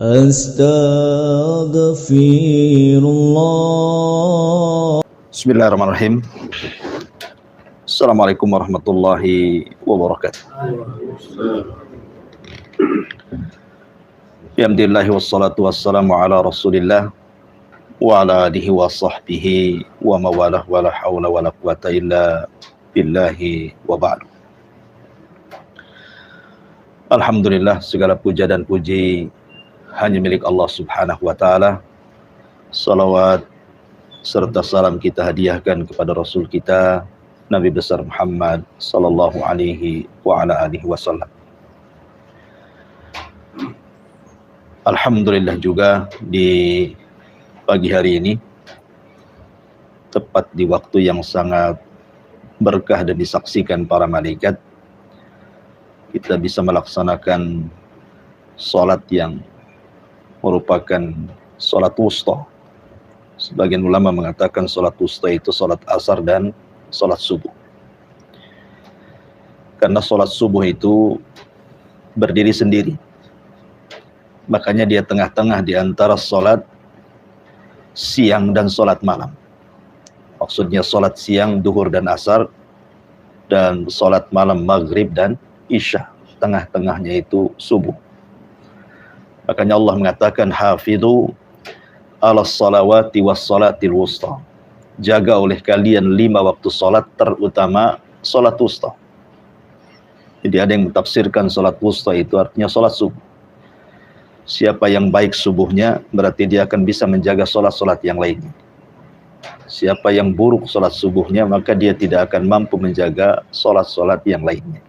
Astaghfirullah. Bismillahirrahmanirrahim. Assalamualaikum warahmatullahi wabarakatuh. Alhamdulillah wassalatu wassalamu ala Rasulillah wa ala alihi wa sahbihi wa mawalah wa la hawla wa la quwata illa billahi wa ba'du. Alhamdulillah, segala puja dan puji hanya milik Allah Subhanahu wa taala. Salawat serta salam kita hadiahkan kepada Rasul kita Nabi besar Muhammad sallallahu alaihi wa ala alihi wasallam. Alhamdulillah juga di pagi hari ini, tepat di waktu yang sangat berkah dan disaksikan para malaikat, kita bisa melaksanakan salat yang merupakan salat wusta. Sebagian ulama mengatakan salat wusta itu salat asar dan salat subuh. Karena salat subuh itu berdiri sendiri, makanya dia tengah-tengah di antara salat siang dan salat malam. Maksudnya salat siang duhur dan asar, dan salat malam maghrib dan isya. Tengah-tengahnya itu subuh. Makanya Allah mengatakan hafidhu ala salawati was salatil wusta. Jaga oleh kalian 5 waktu salat, terutama salat wusta. Jadi ada yang mentafsirkan salat wusta itu artinya salat subuh. Siapa yang baik subuhnya, berarti dia akan bisa menjaga salat-salat yang lainnya. Siapa yang buruk salat subuhnya, maka dia tidak akan mampu menjaga salat-salat yang lainnya.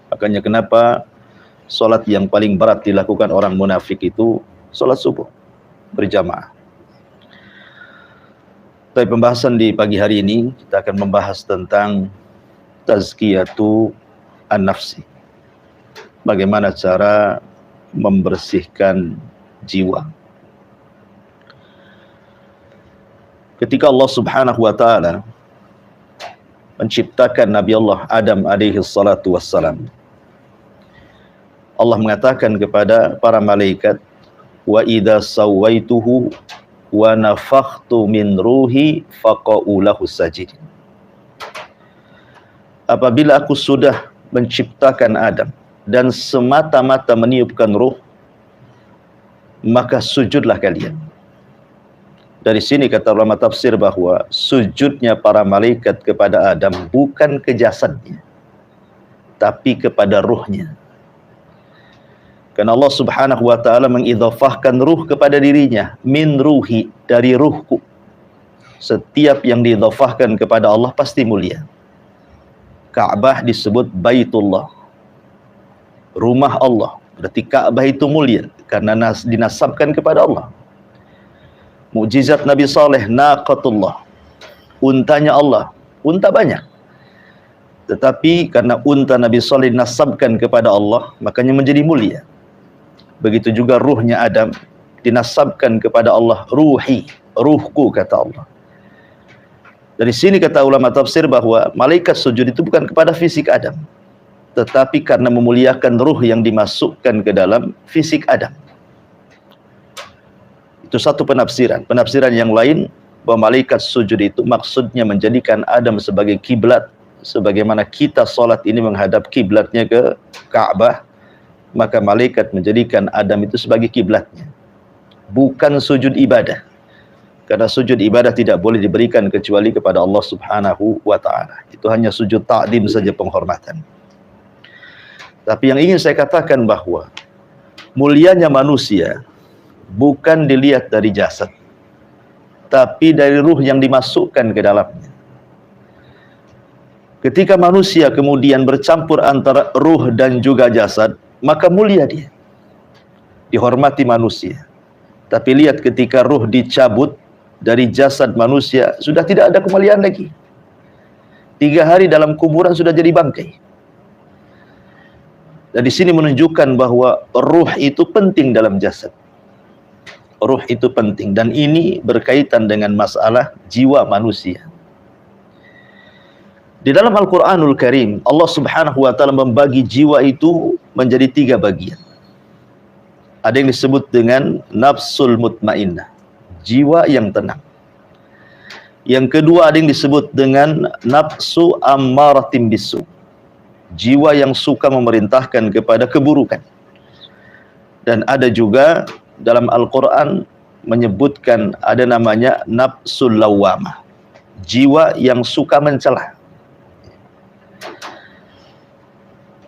Makanya kenapa salat yang paling berat dilakukan orang munafik itu salat subuh berjamaah. Tapi pembahasan di pagi hari ini kita akan membahas tentang tazkiyatu an-nafsi. Bagaimana cara membersihkan jiwa. Ketika Allah Subhanahu wa taala menciptakan Nabi Allah Adam alaihi salatu wassalam, Allah mengatakan kepada para malaikat, wa idza sawaituhu wa nafakhtu min ruhi faqa'u lahu sajidin. Apabila aku sudah menciptakan Adam dan semata-mata meniupkan ruh, maka sujudlah kalian. Dari sini kata ulama tafsir bahwa sujudnya para malaikat kepada Adam bukan ke jasadnya, tapi kepada ruhnya. Karena Allah Subhanahu wa taala mengidhafahkan ruh kepada dirinya, min ruhi, dari ruhku. Setiap yang diidhafahkan kepada Allah pasti mulia. Ka'bah disebut Baitullah, rumah Allah. Berarti Ka'bah itu mulia karena dinasabkan kepada Allah. Mukjizat Nabi Saleh, naqatullah, untanya Allah. Unta banyak, tetapi karena unta Nabi Saleh dinasabkan kepada Allah, makanya menjadi mulia. Begitu juga ruhnya Adam dinasabkan kepada Allah, ruhi, ruhku kata Allah. Dari sini kata ulama tafsir bahwa malaikat sujud itu bukan kepada fisik Adam, tetapi karena memuliakan ruh yang dimasukkan ke dalam fisik Adam. Itu satu penafsiran. Penafsiran yang lain bahwa malaikat sujud itu maksudnya menjadikan Adam sebagai kiblat, sebagaimana kita salat ini menghadap kiblatnya ke Ka'bah, maka malaikat menjadikan Adam itu sebagai kiblatnya. Bukan sujud ibadah. Karena sujud ibadah tidak boleh diberikan kecuali kepada Allah Subhanahu wa taala. Itu hanya sujud ta'dim saja, penghormatan. Tapi yang ingin saya katakan bahwa mulianya manusia bukan dilihat dari jasad, tapi dari ruh yang dimasukkan ke dalamnya. Ketika manusia kemudian bercampur antara ruh dan juga jasad, maka mulia dia, dihormati manusia. Tapi lihat ketika ruh dicabut dari jasad manusia, sudah tidak ada kemuliaan lagi. 3 hari dalam kuburan sudah jadi bangkai. Dan di sini menunjukkan bahwa ruh itu penting dalam jasad. Ruh itu penting, dan ini berkaitan dengan masalah jiwa manusia. Di dalam Al-Quranul Karim, Allah Subhanahu wa ta'ala membagi jiwa itu menjadi 3 bagian. ada yang disebut dengan nafsul mutmainnah, jiwa yang tenang. Yang kedua ada yang disebut dengan nafsu ammaratim bisu, jiwa yang suka memerintahkan kepada keburukan. Dan ada juga dalam Al-Quran menyebutkan ada namanya nafsul lawamah, jiwa yang suka mencela.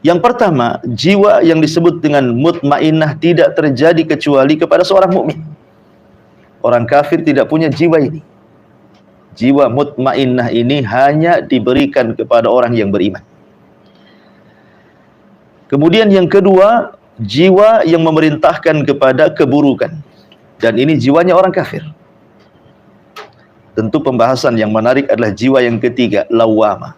Yang pertama, jiwa yang disebut dengan mutmainnah tidak terjadi kecuali kepada seorang mukmin. Orang kafir tidak punya jiwa ini. Jiwa mutmainnah ini hanya diberikan kepada orang yang beriman. Kemudian yang kedua, jiwa yang memerintahkan kepada keburukan. Dan ini jiwanya orang kafir. Tentu pembahasan yang menarik adalah jiwa yang ketiga, lawamah.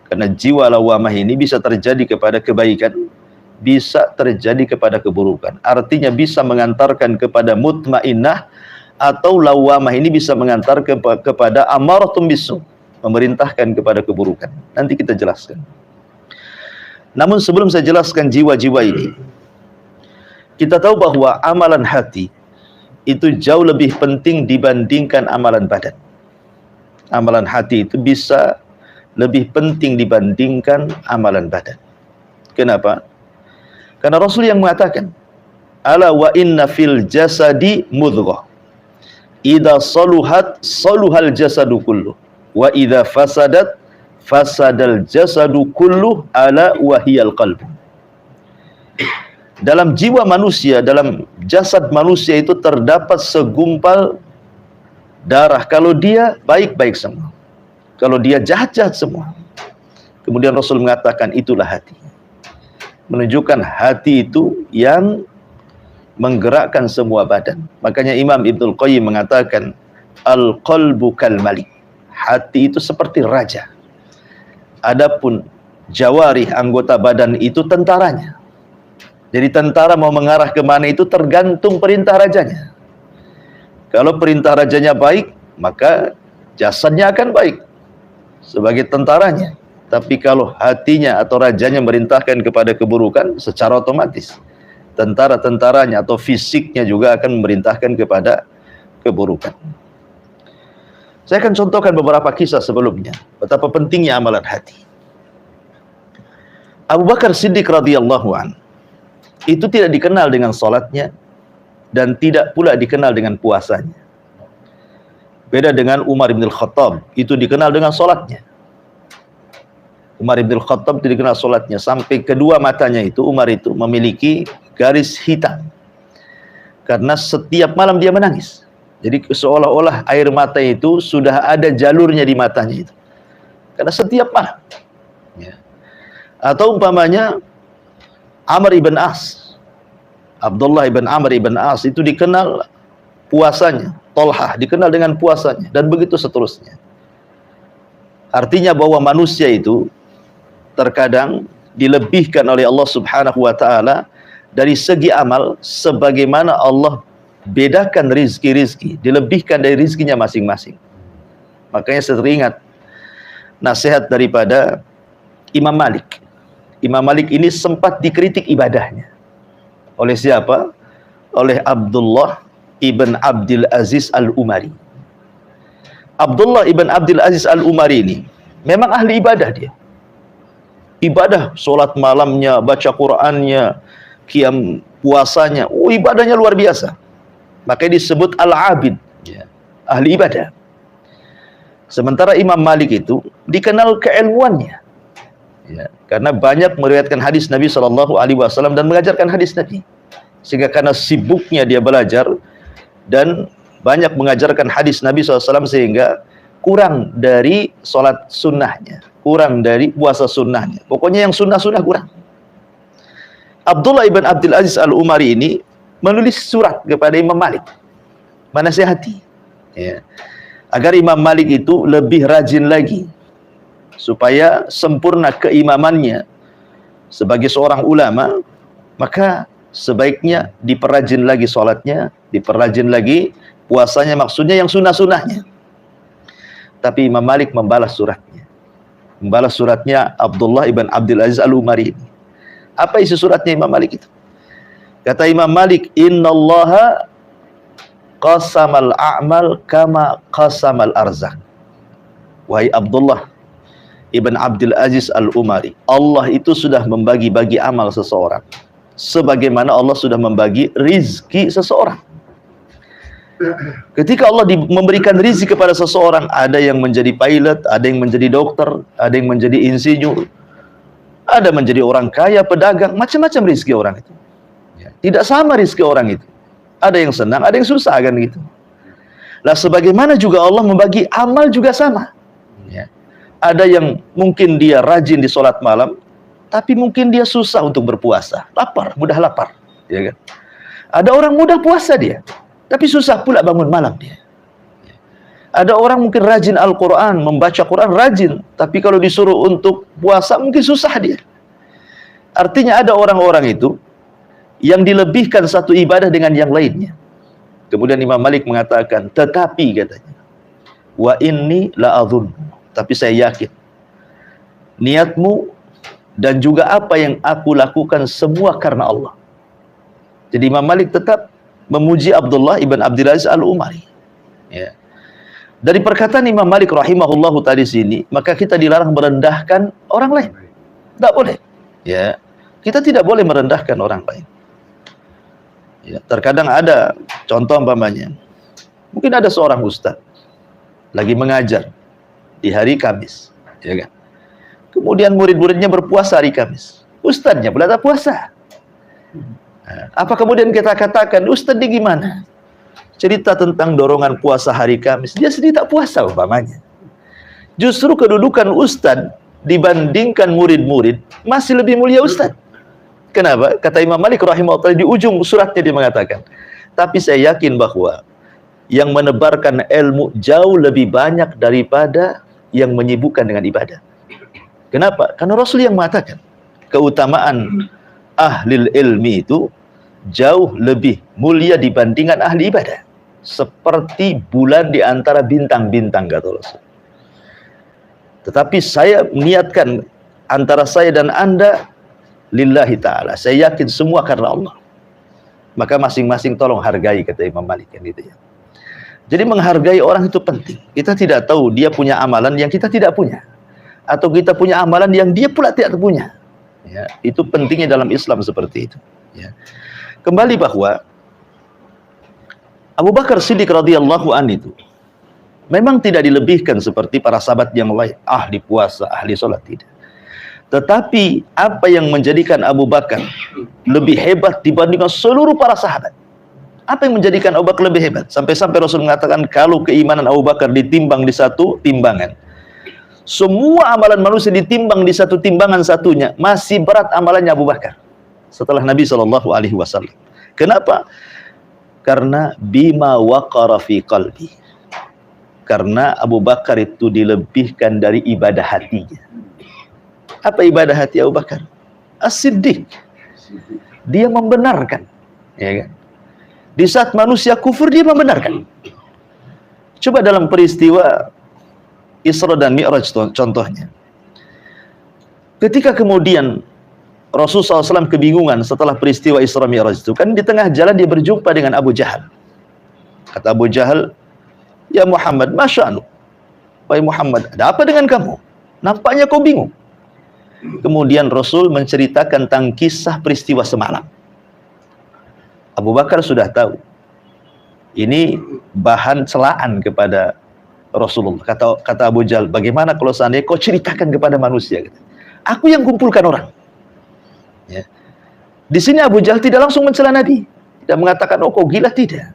Karena jiwa lawamah ini bisa terjadi kepada kebaikan, bisa terjadi kepada keburukan. Artinya bisa mengantarkan kepada mutmainnah, atau lawamah ini bisa mengantar kepada amaratum bisu, memerintahkan kepada keburukan. Nanti kita jelaskan. Namun sebelum saya jelaskan jiwa-jiwa ini, kita tahu bahwa amalan hati itu jauh lebih penting dibandingkan amalan badan. Amalan hati itu bisa lebih penting dibandingkan amalan badan. Kenapa? Karena Rasul yang mengatakan, ala wa inna fil jasadi mudghah, idza saluhat saluhal jasadu kullu, wa idza fasadat fasadal jasadu kullu, ala wahiyal qalbu. Dalam jiwa manusia, dalam jasad manusia itu terdapat segumpal darah. Kalau dia baik-baik semua, kalau dia jahat-jahat semua. Kemudian Rasul mengatakan itulah hati. Menunjukkan hati itu yang menggerakkan semua badan. Makanya Imam Ibnul Qayyim mengatakan al-qalbu kal malik. Hati itu seperti raja. Adapun jawarih, anggota badan itu tentaranya. Jadi tentara mau mengarah kemana itu tergantung perintah rajanya. Kalau perintah rajanya baik, maka jasadnya akan baik sebagai tentaranya. Tapi kalau hatinya atau rajanya merintahkan kepada keburukan, secara otomatis tentara-tentaranya atau fisiknya juga akan memerintahkan kepada keburukan. Saya akan contohkan beberapa kisah sebelumnya, betapa pentingnya amalan hati. Abu Bakar Siddiq radhiyallahu an itu tidak dikenal dengan salatnya dan tidak pula dikenal dengan puasanya. Beda dengan Umar bin Khattab, itu dikenal dengan salatnya. Umar bin Khattab itu dikenal salatnya, sampai kedua matanya itu Umar itu memiliki garis hitam. Karena setiap malam dia menangis. Jadi seolah-olah air mata itu sudah ada jalurnya di matanya itu. Karena setiap malam. Ya. Atau umpamanya Amr ibn As, Abdullah ibn Amr ibn As itu dikenal puasanya. Tolhah dikenal dengan puasanya, dan begitu seterusnya. Artinya bahwa manusia itu terkadang dilebihkan oleh Allah Subhanahu wa taala dari segi amal, sebagaimana Allah bedakan rizki-rizki, dilebihkan dari rizkinya masing-masing. Makanya saya teringat nasihat daripada Imam Malik. Imam Malik ini sempat dikritik ibadahnya. Oleh siapa? Oleh Abdullah ibn Abdul Aziz al-Umari. Abdullah ibn Abdul Aziz al-Umari ini memang ahli ibadah dia. Ibadah, sholat malamnya, baca Qur'annya, qiyam puasanya, ibadahnya luar biasa. Makanya disebut al-abid, ya, ahli ibadah. Sementara Imam Malik itu dikenal keilmuannya, ya, karena banyak meriwayatkan hadis Nabi SAW dan mengajarkan hadis Nabi. Sehingga karena sibuknya dia belajar dan banyak mengajarkan hadis Nabi SAW, sehingga kurang dari sholat sunnahnya, kurang dari puasa sunnahnya. Pokoknya yang sunnah-sunnah kurang. Abdullah ibn Abdul Aziz al-Umari ini menulis surat kepada Imam Malik, menasihati, ya, agar Imam Malik itu lebih rajin lagi, supaya sempurna keimamannya sebagai seorang ulama. Maka sebaiknya diperrajin lagi sholatnya, diperrajin lagi puasanya, maksudnya yang sunnah-sunnahnya. Tapi Imam Malik membalas suratnya. Membalas suratnya Abdullah ibn Abdul Aziz al-Umari ini. Apa isi suratnya Imam Malik itu? Kata Imam Malik, innallaha qasamal a'mal kama qasamal arzak. Wahai Abdullah Ibn Abdul Aziz Al-Umari, Allah itu sudah membagi-bagi amal seseorang sebagaimana Allah sudah membagi rizki seseorang. Ketika Allah memberikan rizki kepada seseorang, ada yang menjadi pilot, ada yang menjadi dokter, ada yang menjadi insinyur, ada menjadi orang kaya, pedagang, macam-macam rizki orang itu. Tidak sama rizki orang itu. Ada yang senang, ada yang susah kan gitu. Nah, sebagaimana juga Allah membagi amal juga sama. Ya. Ada yang mungkin dia rajin di sholat malam, tapi mungkin dia susah untuk berpuasa, lapar, mudah lapar, ya kan? Ada orang mudah puasa dia, tapi susah pula bangun malam dia. Ada orang mungkin rajin Al-Quran, membaca Quran rajin, tapi kalau disuruh untuk puasa mungkin susah dia. Artinya ada orang-orang itu yang dilebihkan satu ibadah dengan yang lainnya. Kemudian Imam Malik mengatakan, tetapi katanya, wa inni la'adhun, tapi saya yakin niatmu dan juga apa yang aku lakukan semua karena Allah. Jadi Imam Malik tetap memuji Abdullah ibn Abdul Aziz Al-Umari. Ya. Dari perkataan Imam Malik rahimahullahu ta'ala di sini, maka kita dilarang merendahkan orang lain. Tidak boleh. Ya. Kita tidak boleh merendahkan orang lain. Ya, terkadang ada contoh umpamanya, mungkin ada seorang ustaz lagi mengajar di hari Kamis, ya kan? Kemudian murid-muridnya berpuasa hari Kamis, ustaznya pula tak puasa. Nah, apa kemudian kita katakan, ustaz ini gimana? Cerita tentang dorongan puasa hari Kamis, dia sendiri tak puasa umpamanya. Justru kedudukan ustaz dibandingkan murid-murid masih lebih mulia ustaz. Kenapa? Kata Imam Malik rahimahullah di ujung suratnya dia mengatakan, tapi saya yakin bahwa yang menebarkan ilmu jauh lebih banyak daripada yang menyibukkan dengan ibadah. Kenapa? Karena Rasul yang mengatakan keutamaan ahlil ilmi itu jauh lebih mulia dibandingkan ahli ibadah, seperti bulan di antara bintang-bintang, kata Rasul. Tetapi saya niatkan antara saya dan Anda lillahi ta'ala, saya yakin semua karena Allah. Maka masing-masing tolong hargai, kata Imam Malik kan gitu ya. Jadi menghargai orang itu penting. Kita tidak tahu dia punya amalan yang kita tidak punya, atau kita punya amalan yang dia pula tidak punya. Ya, itu pentingnya dalam Islam seperti itu. Ya. Kembali bahwa Abu Bakar Siddiq radhiyallahu an itu memang tidak dilebihkan seperti para sahabat yang lain, ahli puasa, ahli sholat, tidak. Tetapi apa yang menjadikan Abu Bakar lebih hebat dibandingkan seluruh para sahabat? Apa yang menjadikan Abu Bakar lebih hebat? Sampai-sampai Rasul mengatakan, kalau keimanan Abu Bakar ditimbang di satu timbangan, semua amalan manusia ditimbang di satu timbangan satunya, masih berat amalannya Abu Bakar setelah Nabi SAW. Kenapa? Karena bima waqara fi qalbi. Karena Abu Bakar itu dilebihkan dari ibadah hatinya. Apa ibadah hati Abu Bakar? As-Siddiq. Dia membenarkan, ya kan? Di saat manusia kufur, dia membenarkan. Coba dalam peristiwa Isra dan Mi'raj contohnya. Ketika kemudian Rasulullah SAW kebingungan setelah peristiwa Isra Mi'raj itu, kan di tengah jalan dia berjumpa dengan Abu Jahal. Kata Abu Jahal, ya Muhammad, masya'nu. Wahai Muhammad, ada apa dengan kamu? Nampaknya kau bingung. Kemudian Rasul menceritakan tentang kisah peristiwa semalam. Abu Bakar sudah tahu. Ini bahan celaan kepada Rasulullah. Kata Abu Jahal, bagaimana kalau seandainya kau ceritakan kepada manusia? Aku yang kumpulkan orang. Ya. Di sini Abu Jahal tidak langsung mencela Nabi. Tidak mengatakan, oh kau gila, tidak.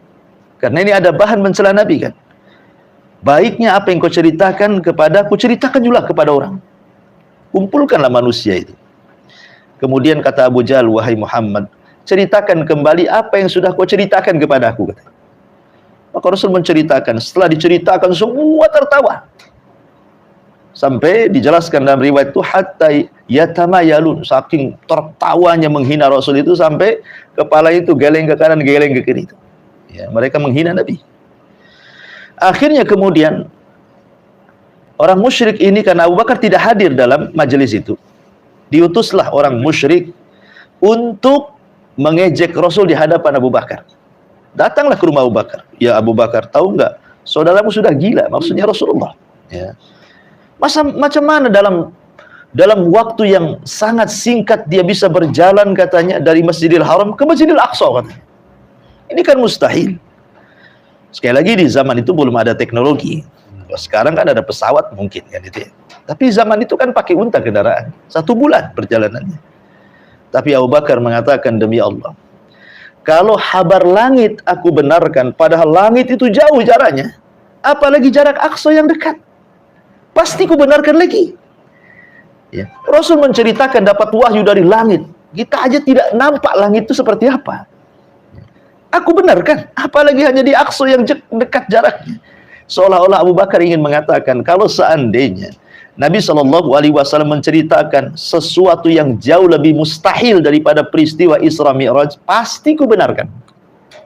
Karena ini ada bahan mencela Nabi kan. Baiknya apa yang kau ceritakan kepada aku, ceritakan juga kepada orang. Kumpulkanlah manusia itu. Kemudian kata Abu Jahal, wahai Muhammad, ceritakan kembali apa yang sudah kau ceritakan kepada aku. Maka Rasul menceritakan. Setelah diceritakan, semua tertawa. Sampai dijelaskan dalam riwayat itu, hatta yatamayalun, saking tertawanya menghina Rasul itu, sampai kepala itu geleng ke kanan, geleng ke kiri. Ya, mereka menghina Nabi. Akhirnya kemudian orang musyrik ini, karena Abu Bakar tidak hadir dalam majelis itu, diutuslah orang musyrik untuk mengejek Rasul di hadapan Abu Bakar. Datanglah ke rumah Abu Bakar. Ya Abu Bakar, tahu nggak? Saudaramu sudah gila, maksudnya Rasulullah. Ya. Macam mana dalam waktu yang sangat singkat dia bisa berjalan katanya dari Masjidil Haram ke Masjidil Aqsa katanya. Ini kan mustahil. Sekali lagi di zaman itu belum ada teknologi. Sekarang kan ada pesawat mungkin kan itu ya. Tapi zaman itu kan pakai unta kendaraan. 1 bulan perjalanannya. Tapi Abu Bakar mengatakan, demi Allah, kalau habar langit aku benarkan, padahal langit itu jauh jaraknya, apalagi jarak Aqsa yang dekat, pasti ku benarkan lagi. Ya. Rasul menceritakan dapat wahyu dari langit. Kita aja tidak nampak langit itu seperti apa. Aku benarkan, apalagi hanya di Aqsa yang dekat jaraknya. Seolah-olah Abu Bakar ingin mengatakan, kalau seandainya Nabi SAW menceritakan sesuatu yang jauh lebih mustahil daripada peristiwa Isra Mi'raj, pasti ku benarkan.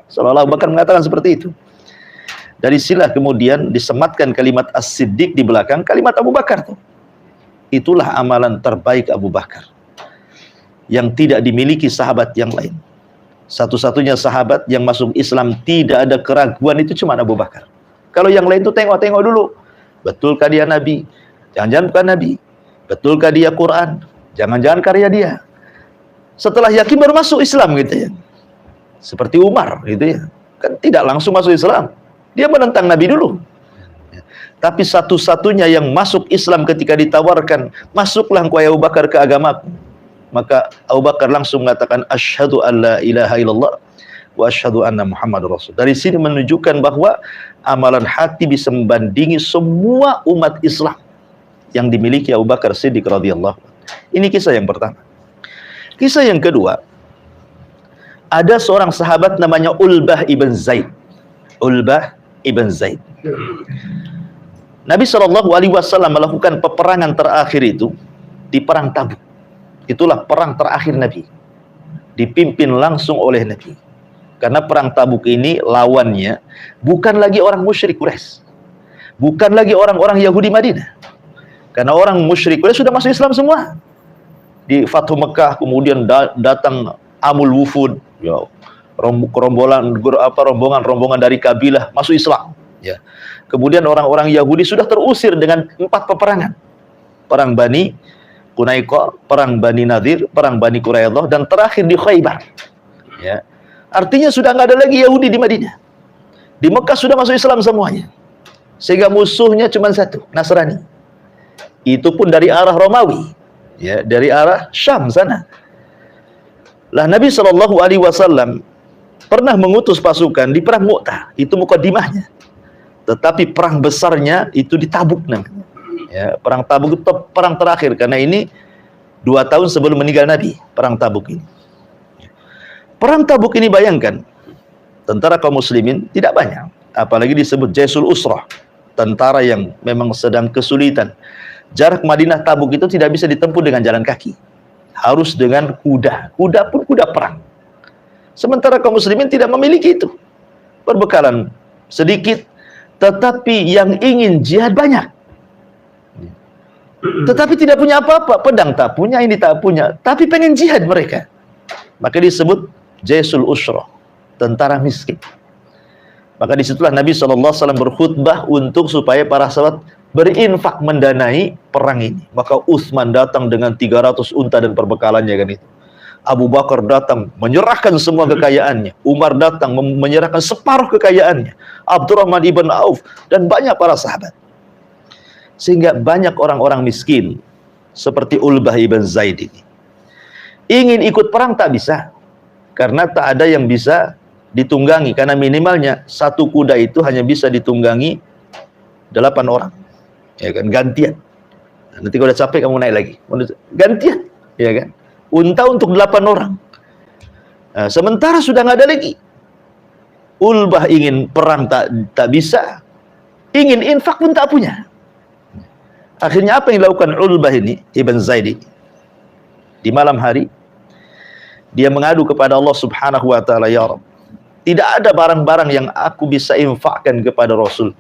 Seolah-olah Abu Bakar mengatakan seperti itu. Dari silah kemudian disematkan kalimat As-Siddiq di belakang kalimat Abu Bakar tuh. Itulah amalan terbaik Abu Bakar yang tidak dimiliki sahabat yang lain. Satu-satunya sahabat yang masuk Islam tidak ada keraguan itu cuma Abu Bakar. Kalau yang lain tuh tengok-tengok dulu, betulkah dia Nabi? Jangan-jangan bukan Nabi. Betulkah dia Quran? Jangan-jangan karya dia. Setelah yakin baru masuk Islam gitu ya. Seperti Umar gitu ya. Kan tidak langsung masuk Islam. Dia menentang Nabi dulu. Tapi satu-satunya yang masuk Islam ketika ditawarkan, masuklah engkau ya Abu Bakar ke agamaku. Maka Abu Bakar langsung mengatakan, asyhadu an la ilaha illallah wa asyhadu anna Muhammad Rasul. Dari sini menunjukkan bahwa amalan hati bisa membandingi semua umat Islam yang dimiliki Abu Bakar Siddiq radhiyallahu. Ini kisah yang pertama. Kisah yang kedua, ada seorang sahabat namanya Ulbah ibn Zaid. Ulbah ibn Zaid. Nabi SAW melakukan peperangan terakhir itu di perang Tabuk. Itulah perang terakhir Nabi, dipimpin langsung oleh Nabi. Karena perang Tabuk ini lawannya bukan lagi orang musyrik Quraisy, bukan lagi orang-orang Yahudi Madinah. Karena orang musyrik Quraisy sudah masuk Islam semua. Di Fathu Mekah kemudian datang Amul Wufud, ya, rombongan dari kabilah masuk Islam. Ya. Kemudian orang-orang Yahudi sudah terusir dengan 4 peperangan. Perang Bani Qunaiqah, perang Bani Nadir, perang Bani Quraidah, dan terakhir di Khaybar. Ya. Artinya sudah nggak ada lagi Yahudi di Madinah. Di Mekah sudah masuk Islam semuanya. Sehingga musuhnya cuma satu, Nasrani. Itu pun dari arah Romawi, ya, dari arah Syam sana. Lah Nabi SAW pernah mengutus pasukan di perang Mu'tah, itu mukadimahnya. Tetapi perang besarnya itu di Tabuk namanya. Ya, perang Tabuk itu perang terakhir karena ini 2 tahun sebelum meninggal Nabi, perang Tabuk ini. Perang Tabuk ini bayangkan, tentara kaum muslimin tidak banyak, apalagi disebut Jaisul Usrah, tentara yang memang sedang kesulitan. Jarak Madinah Tabuk itu tidak bisa ditempuh dengan jalan kaki, harus dengan kuda. Kuda pun kuda perang. Sementara kaum muslimin tidak memiliki itu. Perbekalan sedikit, tetapi yang ingin jihad banyak. Tetapi tidak punya apa-apa, pedang tak punya, ini tak punya, tapi pengen jihad mereka. Maka disebut Jaisul Usrah, tentara miskin. Maka disitulah Nabi SAW berkhutbah untuk supaya para sahabat berinfak mendanai perang ini. Maka Utsman datang dengan 300 unta dan perbekalannya kan itu. Abu Bakar datang menyerahkan semua kekayaannya. Umar datang menyerahkan separuh kekayaannya. Abdurrahman ibn Auf dan banyak para sahabat. Sehingga banyak orang-orang miskin seperti Ulbah ibn Zaid ini ingin ikut perang tak bisa, karena tak ada yang bisa ditunggangi, karena minimalnya 1 kuda itu hanya bisa ditunggangi 8 orang, ya kan, gantian. Nanti kalau udah capek kamu naik lagi, gantian, ya kan, unta untuk 8 orang. Nah, sementara sudah nggak ada lagi. Ulbah ingin perang tak bisa, ingin infak pun tak punya. Akhirnya apa yang dilakukan Ulbah ini ibn Zaid ini? Di malam hari dia mengadu kepada Allah Subhanahu wa taala, ya Rabb, tidak ada barang-barang yang aku bisa infakkan kepada Rasul.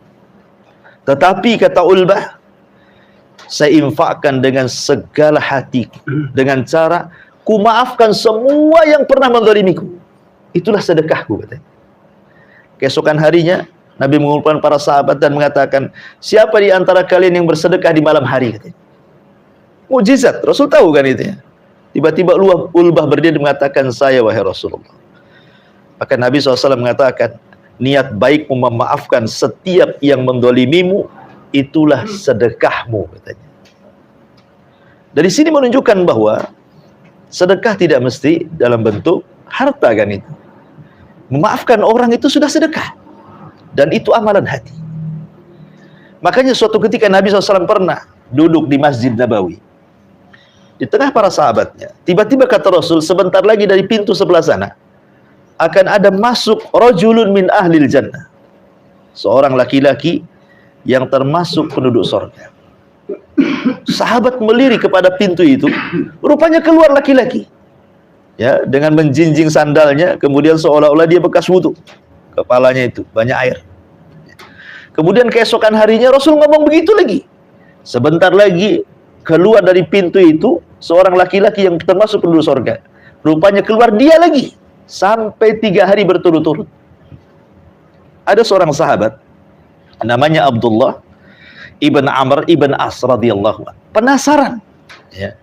Tetapi kata Ulbah, saya infakkan dengan segala hatiku, dengan cara ku maafkan semua yang pernah menzalimiku. Itulah sedekahku, katanya. Keesokan harinya Nabi mengumpulkan para sahabat dan mengatakan, siapa di antara kalian yang bersedekah di malam hari, katanya. Mujizat, Rasul tahu kan itu ya. Tiba-tiba Ulbah berdiri mengatakan, saya wahai Rasulullah. Maka Nabi SAW mengatakan, niat baikmu memaafkan setiap yang mendolimimu, itulah sedekahmu, katanya. Dari sini menunjukkan bahwa sedekah tidak mesti dalam bentuk harta, kan itu. Memaafkan orang itu sudah sedekah. Dan itu amalan hati. Makanya suatu ketika Nabi SAW pernah duduk di Masjid Nabawi. Di tengah para sahabatnya. Tiba-tiba kata Rasul, sebentar lagi dari pintu sebelah sana akan ada masuk rajulun min ahlil jannah. Seorang laki-laki yang termasuk penduduk surga. Sahabat melirik kepada pintu itu, rupanya keluar laki-laki. Ya, dengan menjinjing sandalnya, kemudian seolah-olah dia bekas wudu. Kepalanya itu banyak air. Kemudian keesokan harinya Rasul ngomong begitu lagi. Sebentar lagi keluar dari pintu itu seorang laki-laki yang termasuk penduduk surga. Rupanya keluar dia lagi. Sampai 3 hari berturut-turut. Ada seorang sahabat namanya Abdullah ibn Amr ibn As radhiyallahu anhu. Penasaran, ya.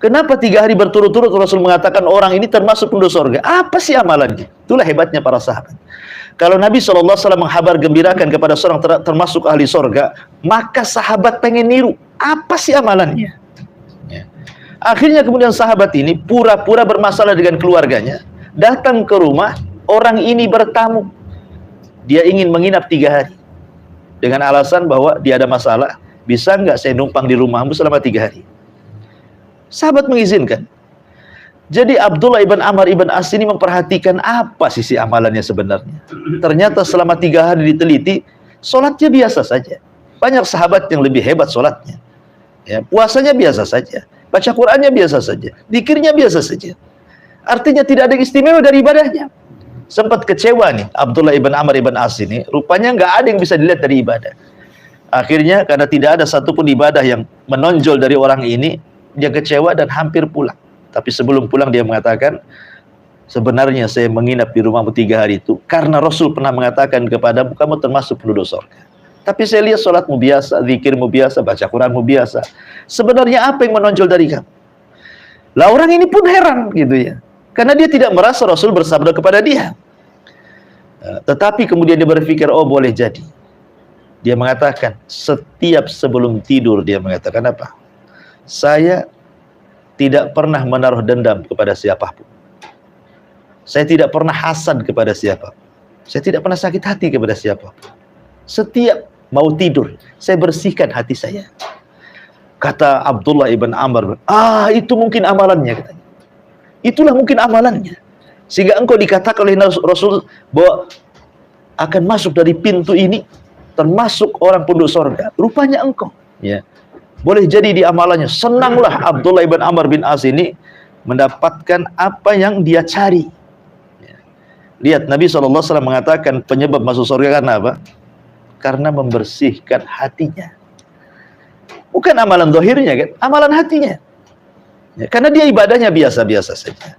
Kenapa 3 hari berturut-turut Rasul mengatakan orang ini termasuk penduduk surga? Apa sih amalannya? Itulah hebatnya para sahabat. Kalau Nabi SAW menghabar gembirakan kepada seorang termasuk ahli surga, maka sahabat pengen niru. Apa sih amalannya? Ya. Akhirnya kemudian sahabat ini pura-pura bermasalah dengan keluarganya. Datang ke rumah, orang ini bertamu. Dia ingin menginap 3 hari. Dengan alasan bahwa dia ada masalah. Bisa nggak saya numpang di rumahmu selama 3 hari? Sahabat mengizinkan. Jadi Abdullah ibn Amr ibn As ini memperhatikan apa sisi amalannya sebenarnya. Ternyata selama 3 hari diteliti, sholatnya biasa saja. Banyak sahabat yang lebih hebat sholatnya. Ya, puasanya biasa saja. Baca Qur'annya biasa saja. Zikirnya biasa saja. Artinya tidak ada yang istimewa dari ibadahnya. Sempat kecewa nih Abdullah ibn Amr ibn As ini. Rupanya nggak ada yang bisa dilihat dari ibadah. Akhirnya karena tidak ada satupun ibadah yang menonjol dari orang ini, dia kecewa dan hampir pulang. Tapi sebelum pulang dia mengatakan, sebenarnya saya menginap di rumahmu 3 hari itu karena Rasul pernah mengatakan kepadamu, kamu termasuk penduduk surga. Tapi saya lihat sholatmu biasa, zikirmu biasa, baca Quranmu biasa. Sebenarnya apa yang menonjol dari kamu? Lah orang ini pun heran gitu ya. Karena dia tidak merasa Rasul bersabda kepada dia. Tetapi kemudian dia berpikir, oh boleh jadi. Dia mengatakan, setiap sebelum tidur dia mengatakan apa? Saya tidak pernah menaruh dendam kepada siapapun. Saya tidak pernah hasad kepada siapapun. Saya tidak pernah sakit hati kepada siapapun. Setiap mau tidur, saya bersihkan hati saya. Kata Abdullah ibn Amr, itu mungkin amalannya, katanya. Itulah mungkin amalannya. Sehingga engkau dikatakan oleh Rasul bahwa akan masuk dari pintu ini termasuk orang penduduk surga. Rupanya engkau, ya. Boleh jadi di amalannya. Senanglah Abdullah ibn Amr bin As ini mendapatkan apa yang dia cari. Ya. Lihat Nabi SAW mengatakan penyebab masuk surga karena apa? Karena membersihkan hatinya. Bukan amalan zahirnya kan, amalan hatinya. Ya, karena dia ibadahnya biasa-biasa saja.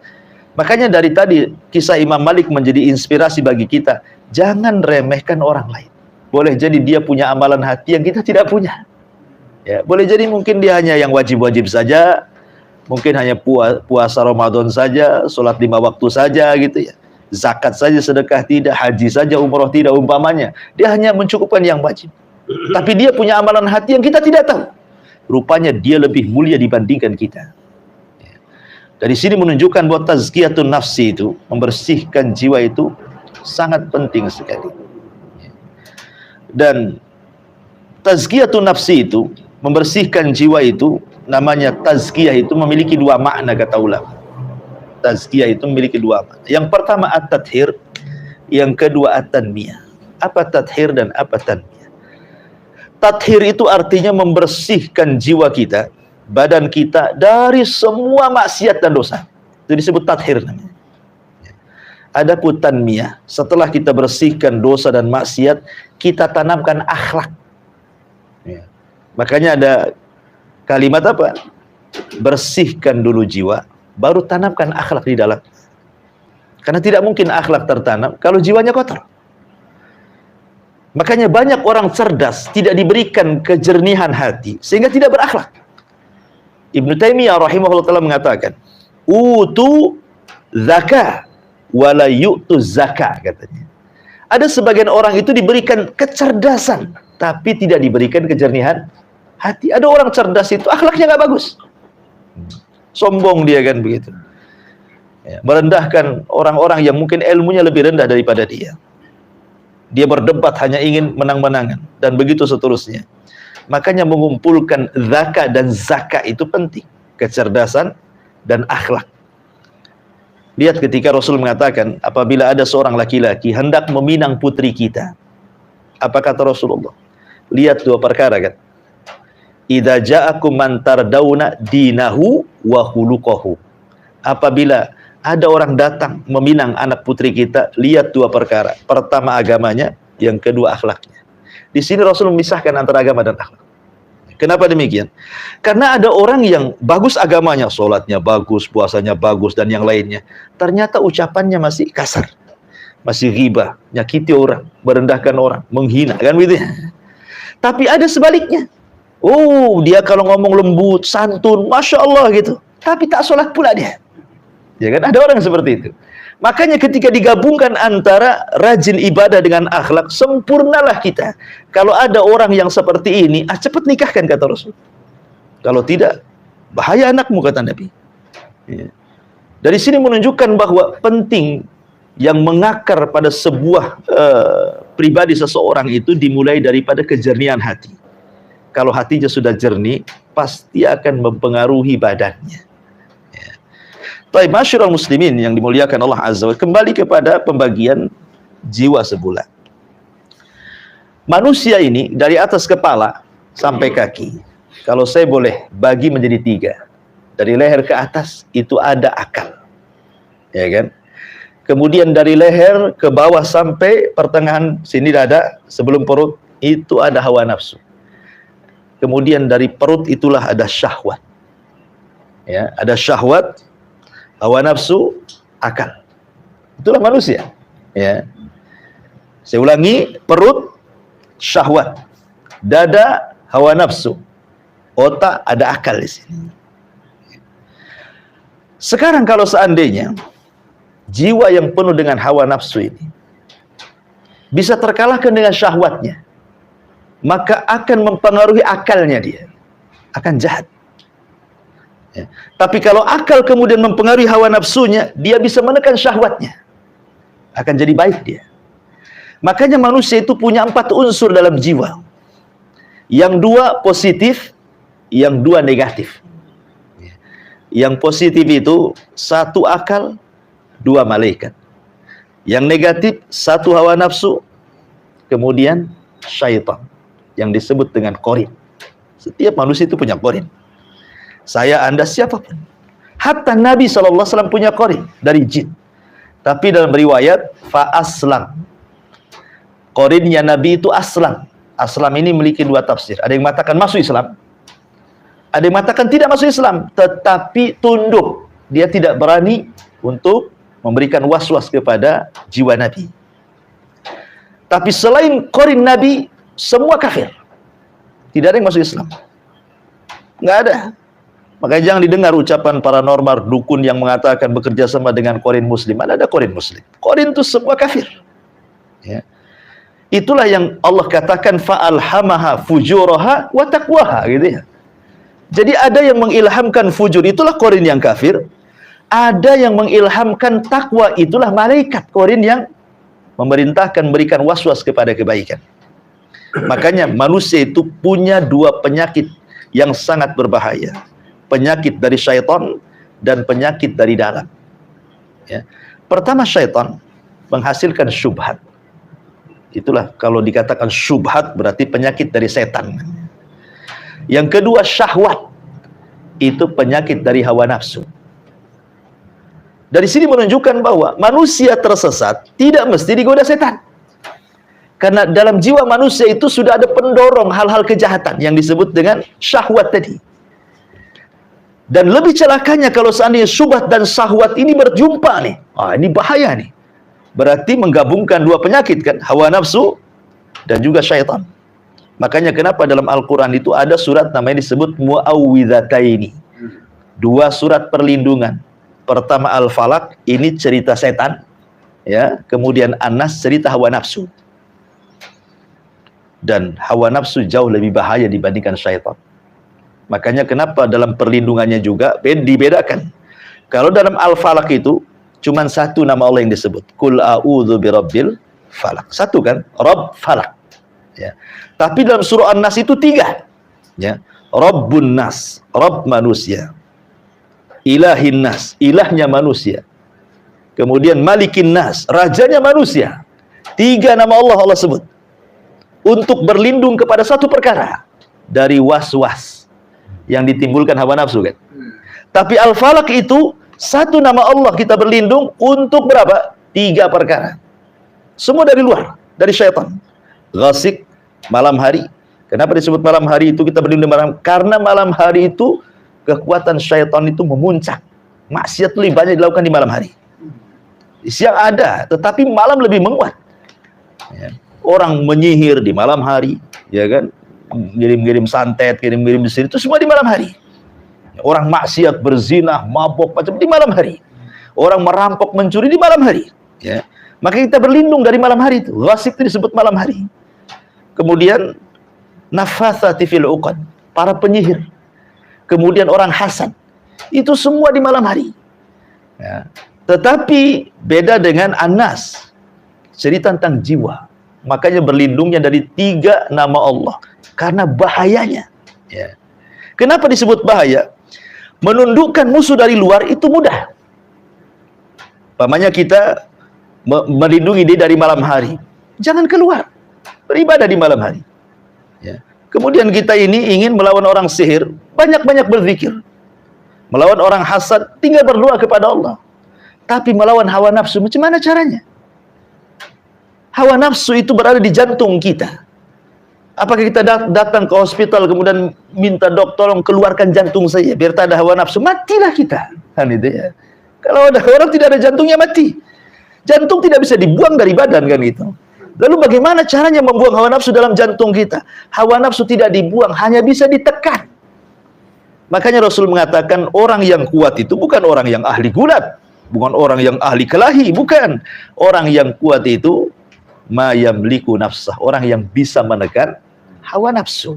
Makanya dari tadi kisah Imam Malik menjadi inspirasi bagi kita. Jangan remehkan orang lain. Boleh jadi dia punya amalan hati yang kita tidak punya. Ya, boleh jadi mungkin dia hanya yang wajib-wajib saja, mungkin hanya puasa Ramadan saja, sholat 5 waktu saja gitu ya. Zakat saja, sedekah tidak, haji saja, umroh tidak umpamanya. Dia hanya mencukupkan yang wajib. Tapi dia punya amalan hati yang kita tidak tahu. Rupanya dia lebih mulia dibandingkan kita. Dari sini menunjukkan bahwa tazkiyatun nafsi itu, membersihkan jiwa itu sangat penting sekali. Dan tazkiyatun nafsi itu, membersihkan jiwa itu, namanya tazkiyah itu memiliki 2 makna kata ulama. Tazkiyah itu memiliki 2 makna. Yang pertama at-tathhir, yang kedua at-tanmiyah. Apa tathhir dan apa tanmiyah? Tathhir itu artinya membersihkan jiwa kita, badan kita dari semua maksiat dan dosa. Itu disebut tathhir namanya. Adapun tanmiyah, setelah kita bersihkan dosa dan maksiat, kita tanamkan akhlak. Ya. Makanya ada kalimat apa? Bersihkan dulu jiwa, baru tanamkan akhlak di dalam. Karena tidak mungkin akhlak tertanam kalau jiwanya kotor. Makanya banyak orang cerdas tidak diberikan kejernihan hati sehingga tidak berakhlak. Ibnu Taimiyah rahimahullah taala mengatakan, "Utu zakah wala yu'tu zakah," katanya. Ada sebagian orang itu diberikan kecerdasan tapi tidak diberikan kejernihan hati. Ada orang cerdas itu akhlaknya nggak bagus. Sombong dia kan begitu. Ya, merendahkan orang-orang yang mungkin ilmunya lebih rendah daripada dia. Dia berdebat hanya ingin menang-menangan dan begitu seterusnya. Makanya mengumpulkan zakat dan zakat itu penting, kecerdasan dan akhlak. Lihat ketika Rasul mengatakan, apabila ada seorang laki-laki hendak meminang putri kita, apa kata Rasulullah? Lihat dua perkara kan. Idza ja'akum man tardawna dinahu wa khuluquhu. Apabila ada orang datang meminang anak putri kita, lihat dua perkara. Pertama agamanya, yang kedua akhlaknya. Di sini Rasul memisahkan antara agama dan akhlak. Kenapa demikian? Karena ada orang yang bagus agamanya, sholatnya bagus, puasanya bagus, dan yang lainnya. Ternyata ucapannya masih kasar. Masih ghibah, nyakiti orang, merendahkan orang, menghina, kan gitu ya. Tapi ada sebaliknya. Oh, dia kalau ngomong lembut, santun, Masya Allah gitu. Tapi tak sholat pula dia. Ya kan, ada orang seperti itu. Makanya ketika digabungkan antara rajin ibadah dengan akhlak, sempurnalah kita. Kalau ada orang yang seperti ini, cepat nikahkan, kata Rasul. Kalau tidak, bahaya anakmu, kata Nabi. Ya. Dari sini menunjukkan bahwa penting yang mengakar pada sebuah pribadi seseorang itu dimulai daripada kejernihan hati. Kalau hatinya sudah jernih, pasti akan mempengaruhi badannya. Baik, masyarakat muslimin yang dimuliakan Allah Azza wa Jalla, kembali kepada pembagian jiwa sebulan. Manusia ini dari atas kepala sampai kaki, kalau saya boleh bagi menjadi tiga. Dari leher ke atas itu ada akal, ya kan? Kemudian dari leher ke bawah sampai pertengahan sini dada sebelum perut itu ada hawa nafsu. Kemudian dari perut itulah ada syahwat. Ya, ada syahwat, hawa nafsu, akal. Itulah manusia. Ya. Saya ulangi, perut, syahwat, dada, hawa nafsu, otak, ada akal di sini. Sekarang kalau seandainya jiwa yang penuh dengan hawa nafsu ini bisa terkalahkan dengan syahwatnya, maka akan mempengaruhi akalnya, dia akan jahat. Ya. Tapi kalau akal kemudian mempengaruhi hawa nafsunya, dia bisa menekan syahwatnya, akan jadi baik dia. Makanya manusia itu punya 4 unsur dalam jiwa. Yang 2 positif, yang 2 negatif. Yang positif itu 1 akal, 2 malaikat. Yang negatif 1 hawa nafsu, kemudian syaitan, yang disebut dengan qarin. Setiap manusia itu punya qarin. Saya, Anda, siapapun. Hatta Nabi SAW punya qarin dari jin. Tapi dalam riwayat fa aslam, qarinnya Nabi itu aslam. Aslam ini memiliki 2 tafsir. Ada yang mengatakan masuk Islam, ada yang mengatakan tidak masuk Islam, tetapi tunduk. Dia tidak berani untuk memberikan was-was kepada jiwa Nabi. Tapi selain qarin Nabi, semua kafir. Tidak ada yang masuk Islam. Nggak ada. Makanya jangan didengar ucapan paranormal dukun yang mengatakan bekerja sama dengan qarin muslim. Ada qarin muslim. Qarin itu semua kafir. Ya. Itulah yang Allah katakan fa'alhamaha fujuraha wa taqwaha, gitu ya. Jadi ada yang mengilhamkan fujur, itulah qarin yang kafir. Ada yang mengilhamkan takwa, itulah malaikat qarin yang memerintahkan, memberikan was-was kepada kebaikan. Makanya manusia itu punya 2 penyakit yang sangat berbahaya. Penyakit dari syaitan dan penyakit dari dalam. Ya. Pertama, syaitan menghasilkan syubhat. Itulah kalau dikatakan syubhat berarti penyakit dari setan. Yang kedua, syahwat. Itu penyakit dari hawa nafsu. Dari sini menunjukkan bahwa manusia tersesat tidak mesti digoda setan. Karena dalam jiwa manusia itu sudah ada pendorong hal-hal kejahatan yang disebut dengan syahwat tadi. Dan lebih celakanya kalau seandainya syubhat dan syahwat ini berjumpa nih. Ini bahaya nih. Berarti menggabungkan dua penyakit kan, hawa nafsu dan juga syaitan. Makanya kenapa dalam Al-Quran itu ada surat namanya disebut Mu'awwidhataini. Dua surat perlindungan. Pertama Al-Falaq, ini cerita setan, ya. Kemudian An-Nas, cerita hawa nafsu. Dan hawa nafsu jauh lebih bahaya dibandingkan syaitan. Makanya kenapa dalam perlindungannya juga dibedakan. Kalau dalam Al-Falaq itu cuman satu nama Allah yang disebut. Qul a'udzu birabbil falaq. Satu kan? Rabb falaq. Ya. Tapi dalam surah An-Nas itu 3. Ya. Rabbun nas, Rabb manusia. Ilahin nas, ilahnya manusia. Kemudian Malikin nas, rajanya manusia. 3 nama Allah sebut. Untuk berlindung kepada satu perkara. Dari was-was yang ditimbulkan hawa nafsu kan. Tapi Al-Falaq itu satu nama Allah kita berlindung untuk berapa? 3 perkara. Semua dari luar, dari syaitan. Ghasik, malam hari. Kenapa disebut malam hari itu kita berlindung malam? Karena malam hari itu kekuatan syaitan itu memuncak. Maksiat lebih banyak dilakukan di malam hari. Siang ada, tetapi malam lebih menguat. Ya. Orang menyihir di malam hari, ya kan? Ngirim-ngirim santet, kirim-kirim sihir, itu semua di malam hari. Orang maksiat, berzina, mabok, macam di malam hari. Orang merampok, mencuri di malam hari. Ya. Maka kita berlindung dari malam hari itu. Ghasik itu disebut malam hari. Kemudian nafathati fil uqad, para penyihir. Kemudian orang hasad. Itu semua di malam hari. Ya. Tetapi beda dengan An-Nas. Cerita tentang jiwa. Makanya berlindungnya dari 3 nama Allah. Karena bahayanya. Ya. Kenapa disebut bahaya? Menundukkan musuh dari luar itu mudah. Pamannya kita melindungi dia dari malam hari. Jangan keluar. Beribadah di malam hari. Ya. Kemudian kita ini ingin melawan orang sihir. Banyak-banyak berzikir. Melawan orang hasad, tinggal berdoa kepada Allah. Tapi melawan hawa nafsu, macam mana caranya? Hawa nafsu itu berada di jantung kita. Apakah kita datang ke hospital kemudian minta dokter tolong keluarkan jantung saya biar tak ada hawa nafsu? Matilah kita. Kan itu ya. Kalau ada orang tidak ada jantungnya mati. Jantung tidak bisa dibuang dari badan kan itu. Lalu bagaimana caranya membuang hawa nafsu dalam jantung kita? Hawa nafsu tidak dibuang, hanya bisa ditekan. Makanya Rasul mengatakan orang yang kuat itu bukan orang yang ahli gulat, bukan orang yang ahli kelahi, bukan. Orang yang kuat itu ma yamliku nafsah, orang yang bisa menekan hawa nafsu.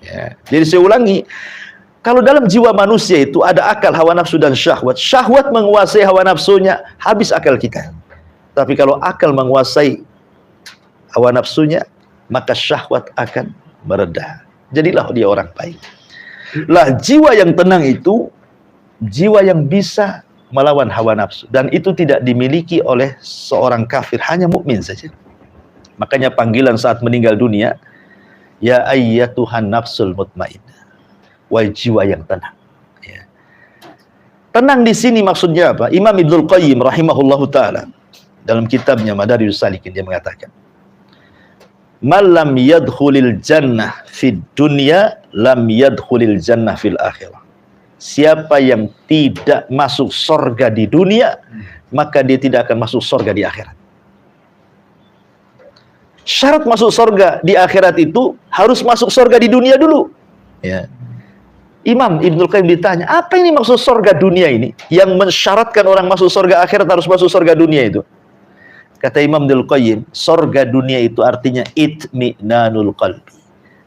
Ya. Jadi saya ulangi, kalau dalam jiwa manusia itu ada akal, hawa nafsu dan syahwat. Syahwat menguasai hawa nafsunya, habis akal kita. Tapi kalau akal menguasai hawa nafsunya, maka syahwat akan mereda. Jadilah dia orang baik. Lah jiwa yang tenang itu jiwa yang bisa melawan hawa nafsu, dan itu tidak dimiliki oleh seorang kafir, hanya mukmin saja. Makanya panggilan saat meninggal dunia, ya ayyatuhan nafsul mutmainnah, wahai jiwa yang tenang. Ya. Tenang di sini maksudnya apa? Imam Ibnul Qayyim rahimahullahu taala dalam kitabnya Madarijus Salikin dia mengatakan, "Malam yadkhulil jannah fid dunya lam yadkhulil jannah fil akhirah." Siapa yang tidak masuk surga di dunia, maka dia tidak akan masuk surga di akhirat. Syarat masuk surga di akhirat itu harus masuk surga di dunia dulu. Ya. Imam Ibnul Qayyim ditanya, apa ini maksud surga dunia ini? Yang mensyaratkan orang masuk surga akhirat harus masuk surga dunia itu. Kata Imam Ibnul Qayyim, surga dunia itu artinya itminanul qalbi.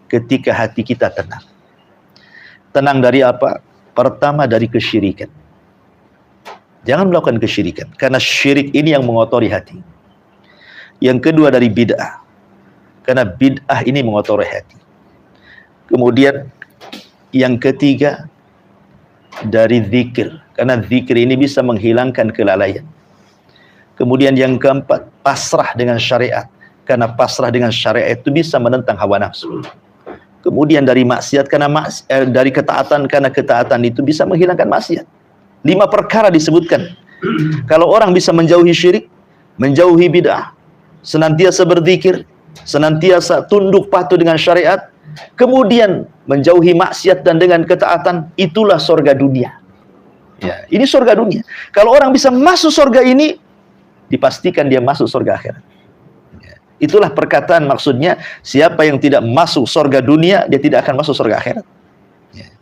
Ketika hati kita tenang. Tenang dari apa? Pertama dari kesyirikan. Jangan melakukan kesyirikan, karena syirik ini yang mengotori hati. Yang kedua dari bid'ah, karena bid'ah ini mengotori hati. Kemudian yang ketiga dari zikir, karena zikir ini bisa menghilangkan kelalaian. Kemudian yang keempat, pasrah dengan syariat, karena pasrah dengan syariat itu bisa menentang hawa nafsu. Kemudian dari maksiat, karena dari ketaatan, karena ketaatan itu bisa menghilangkan maksiat. 5 perkara disebutkan. Kalau orang bisa menjauhi syirik, menjauhi bid'ah, senantiasa berzikir, senantiasa tunduk patuh dengan syariat, kemudian menjauhi maksiat dan dengan ketaatan, itulah surga dunia. Ya, ini surga dunia. Kalau orang bisa masuk surga ini, dipastikan dia masuk surga akhirat. Ya, itulah perkataan maksudnya, siapa yang tidak masuk surga dunia, dia tidak akan masuk surga akhirat. Ya.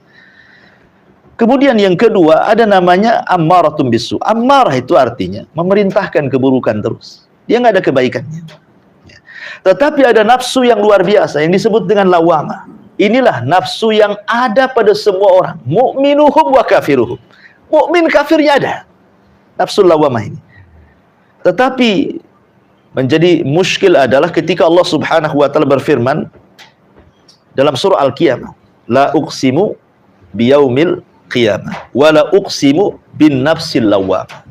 Kemudian yang kedua, ada namanya ammaratun bisu. Ammarah itu artinya memerintahkan keburukan terus. Dia nggak ada kebaikannya. Ya. Tetapi ada nafsu yang luar biasa yang disebut dengan lawamah. Inilah nafsu yang ada pada semua orang. Mu'minuhum wa kafiruhum. Mukmin kafirnya ada. Nafsu lawamah ini. Tetapi menjadi muskil adalah ketika Allah Subhanahu wa taala berfirman dalam surah Al-Qiyamah, la uqsimu biyaumil qiyamah wa la uqsimu bin nafsil lawamah.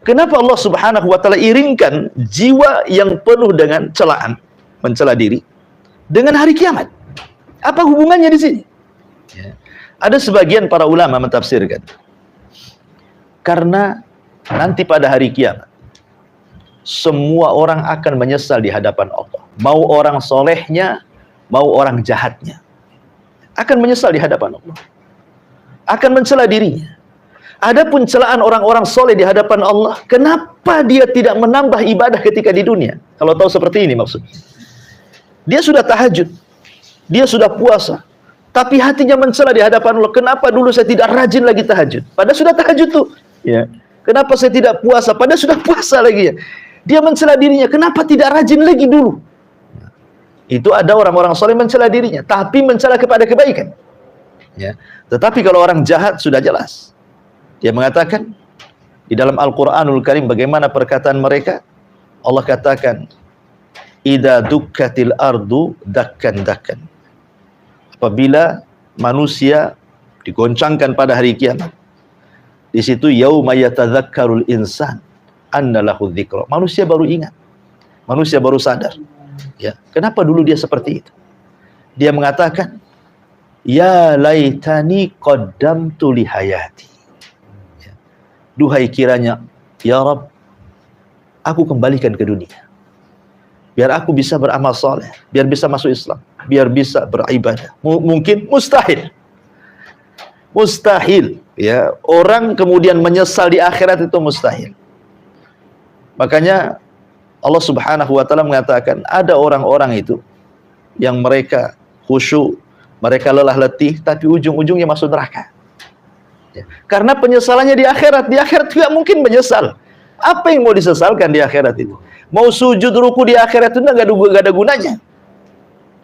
Kenapa Allah Subhanahu wa taala iringkan jiwa yang penuh dengan celaan, mencela diri dengan hari kiamat? Apa hubungannya di sini? Ya. Ada sebagian para ulama mentafsirkan, karena nanti pada hari kiamat semua orang akan menyesal di hadapan Allah. Mau orang solehnya, mau orang jahatnya, akan menyesal di hadapan Allah. Akan mencela dirinya. Adapun celaan orang-orang soleh di hadapan Allah, kenapa dia tidak menambah ibadah ketika di dunia? Kalau tahu seperti ini maksudnya. Dia sudah tahajud, dia sudah puasa, tapi hatinya mencela di hadapan Allah. Kenapa dulu saya tidak rajin lagi tahajud? Padahal sudah tahajud tuh. Ya. Kenapa saya tidak puasa? Padahal sudah puasa lagi ya. Dia mencela dirinya. Kenapa tidak rajin lagi dulu? Itu ada orang-orang soleh mencela dirinya, tapi mencela kepada kebaikan. Ya. Tetapi kalau orang jahat sudah jelas. Dia mengatakan di dalam Al-Quranul Karim bagaimana perkataan mereka? Allah katakan, "Idza dukkatil ardu dakkan dakkan." Apabila manusia digoncangkan pada hari kiamat, di situ yauma yatadzakkarul insan anna lahu dzikra. Manusia baru ingat. Manusia baru sadar. Ya, kenapa dulu dia seperti itu? Dia mengatakan, "Ya laitani qaddamtu li hayati." Ya. Duhai kiranya, ya Rabb, aku kembalikan ke dunia. Biar aku bisa beramal soleh, biar bisa masuk Islam, biar bisa beribadah. Mungkin mustahil. Mustahil, ya. Orang kemudian menyesal di akhirat itu mustahil. Makanya Allah Subhanahu wa taala mengatakan ada orang-orang itu yang mereka khusyuk, mereka lelah letih, tapi ujung-ujungnya masuk neraka. Ya. Karena penyesalannya di akhirat tidak mungkin menyesal. Apa yang mau disesalkan di akhirat itu? Mau sujud ruku di akhirat itu nggak ada gunanya.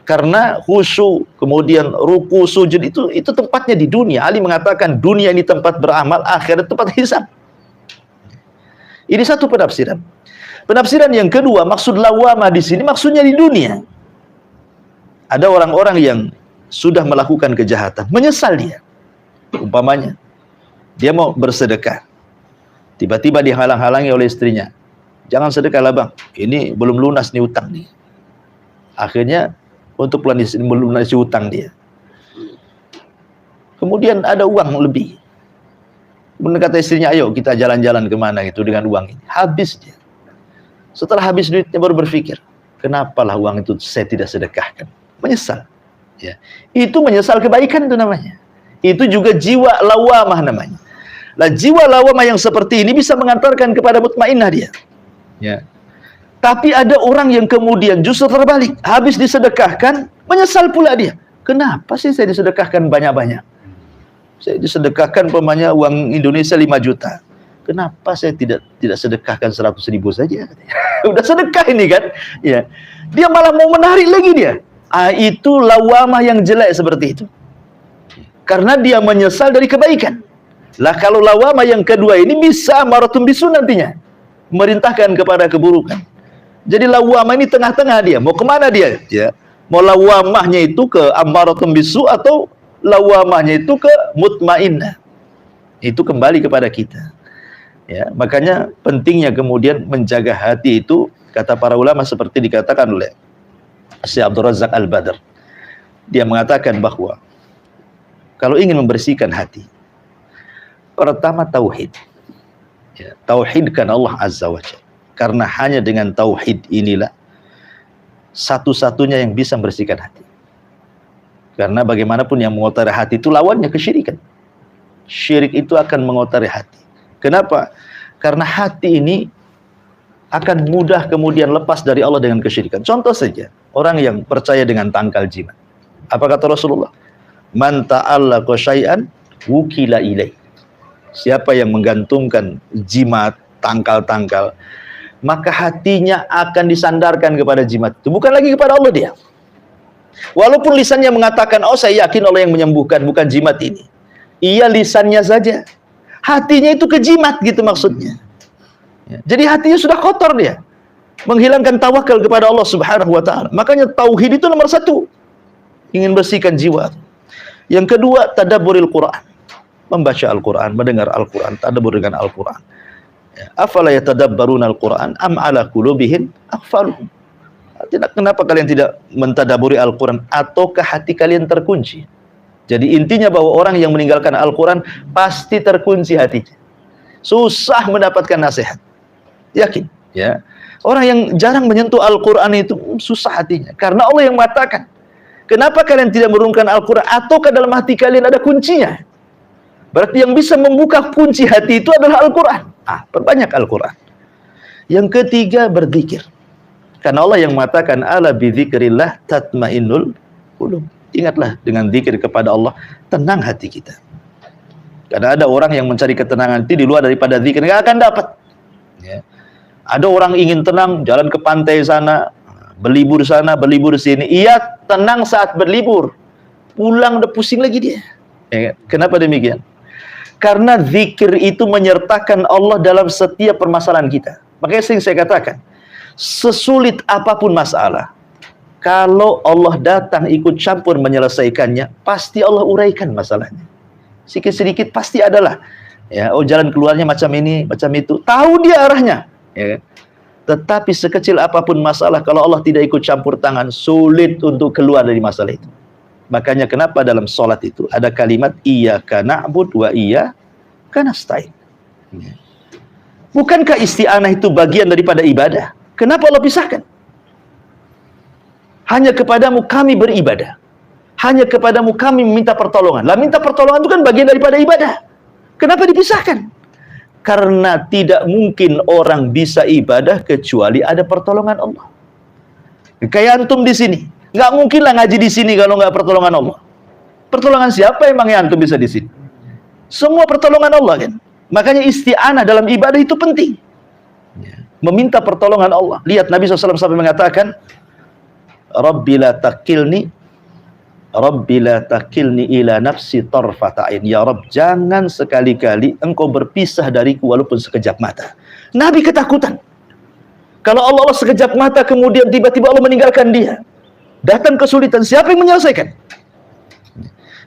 Karena khusyuk, kemudian ruku, sujud itu tempatnya di dunia. Ali mengatakan dunia ini tempat beramal, akhirat tempat hisab. Ini satu penafsiran. Penafsiran yang kedua, maksud lawamah di sini maksudnya di dunia. Ada orang-orang yang sudah melakukan kejahatan, menyesal dia. Umpamanya, dia mau bersedekah. Tiba-tiba dihalang-halangi oleh istrinya. Jangan sedekah lah bang, ini belum lunas nih utang nih. Akhirnya untuk melunasi utang dia. Kemudian ada uang lebih. Kemudian kata istrinya, ayo kita jalan-jalan kemana gitu dengan uang ini. Habis dia. Setelah habis duitnya baru berpikir, kenapalah uang itu saya tidak sedekahkan. Menyesal. Ya. Itu menyesal kebaikan itu namanya. Itu juga jiwa lawamah namanya. Lah jiwa lawamah yang seperti ini bisa mengantarkan kepada mutmainnah dia. Ya. Tapi ada orang yang kemudian justru terbalik. Habis disedekahkan, menyesal pula dia. Kenapa sih saya disedekahkan banyak-banyak? Saya disedekahkan umpamanya uang Indonesia 5 juta. Kenapa saya tidak sedekahkan 100.000 saja? Udah sedekah ini kan? Ya. Dia malah mau menarik lagi dia. Itu lawamah yang jelek seperti itu. Karena dia menyesal dari kebaikan. Lah kalau lawamah yang kedua ini bisa maratun bisu nantinya. Merintahkan kepada keburukan. Jadi lawamah ini tengah-tengah dia. Mau kemana dia? Ya. Mau lawamahnya itu ke ammaratun bisu atau lawamahnya itu ke mutmainnah. Itu kembali kepada kita. Ya, makanya pentingnya kemudian menjaga hati itu, kata para ulama seperti dikatakan oleh Syekh Abdul Razak Al-Badr. Dia mengatakan bahwa kalau ingin membersihkan hati, pertama tauhid. Ya, tauhidkan Allah Azza wa Jalla. Karena hanya dengan tauhid inilah satu-satunya yang bisa membersihkan hati. Karena bagaimanapun yang mengotori hati itu lawannya kesyirikan. Syirik itu akan mengotori hati. Kenapa? Karena hati ini akan mudah kemudian lepas dari Allah dengan kesyirikan. Contoh saja, orang yang percaya dengan tangkal jimat. Apa kata Rasulullah? Man ta'allaqa syai'an wukila ilaih. Siapa yang menggantungkan jimat, tangkal-tangkal, maka hatinya akan disandarkan kepada jimat itu, bukan lagi kepada Allah dia. Walaupun lisannya mengatakan, oh saya yakin Allah yang menyembuhkan, bukan jimat ini. Iya, lisannya saja. Hatinya itu ke jimat gitu maksudnya. Jadi hatinya sudah kotor dia. Menghilangkan tawakal kepada Allah Subhanahu wa ta'ala. Makanya tauhid itu nomor satu. Ingin bersihkan jiwa. Yang kedua, tadabburil Quran. Membaca Al-Quran, mendengar Al-Quran, tadabbur dengan Al-Quran. Afala yatadabbaruna Al-Quran am ala qulubihim aqfaluhum. Kenapa kalian tidak mentadaburi Al-Quran? Ataukah hati kalian terkunci? Jadi intinya bahwa orang yang meninggalkan Al-Quran pasti terkunci hatinya. Susah mendapatkan nasihat. Yakin, ya. Orang yang jarang menyentuh Al-Quran itu susah hatinya. Karena Allah yang mengatakan, kenapa kalian tidak menurunkan Al-Quran? Ataukah dalam hati kalian ada kuncinya? Berarti yang bisa membuka kunci hati itu adalah Al-Quran. Perbanyak Al-Quran. Yang ketiga, berzikir. Karena Allah yang mengatakan, ala bidzikrillah tatmainnul qulub. Ingatlah, dengan zikir kepada Allah, tenang hati kita. Karena ada orang yang mencari ketenangan itu di luar daripada zikir, nggak akan dapat. Ya. Ada orang ingin tenang, jalan ke pantai sana, berlibur sana, berlibur sini. Ia tenang saat berlibur, pulang udah pusing lagi dia. Ya. Kenapa demikian? Karena zikir itu menyertakan Allah dalam setiap permasalahan kita. Makanya sering saya katakan, sesulit apapun masalah, kalau Allah datang ikut campur menyelesaikannya, pasti Allah uraikan masalahnya. Sedikit-sedikit pasti adalah. Ya, oh jalan keluarnya macam ini, macam itu. Tahu dia arahnya. Ya. Tetapi sekecil apapun masalah, kalau Allah tidak ikut campur tangan, sulit untuk keluar dari masalah itu. Makanya kenapa dalam sholat itu ada kalimat iyyaka na'budu wa iyyaka nasta'in. Ya. Bukankah isti'anah itu bagian daripada ibadah? Kenapa Allah pisahkan? Hanya kepadamu kami beribadah. Hanya kepadamu kami meminta pertolongan. Lah minta pertolongan itu kan bagian daripada ibadah. Kenapa dipisahkan? Karena tidak mungkin orang bisa ibadah kecuali ada pertolongan Allah. Kayak antum di sini. Nggak mungkin lah ngaji di sini kalau nggak pertolongan Allah. Pertolongan siapa emang yang antum bisa di sini? Semua pertolongan Allah kan. Makanya isti'anah dalam ibadah itu penting. Meminta pertolongan Allah. Lihat Nabi SAW sampai mengatakan, Rabbi la takilni ila nafsi tarfata'in. Ya Rabb, jangan sekali-kali engkau berpisah dariku walaupun sekejap mata. Nabi ketakutan. Kalau Allah sekejap mata kemudian tiba-tiba Allah meninggalkan dia, datang kesulitan, siapa yang menyelesaikan?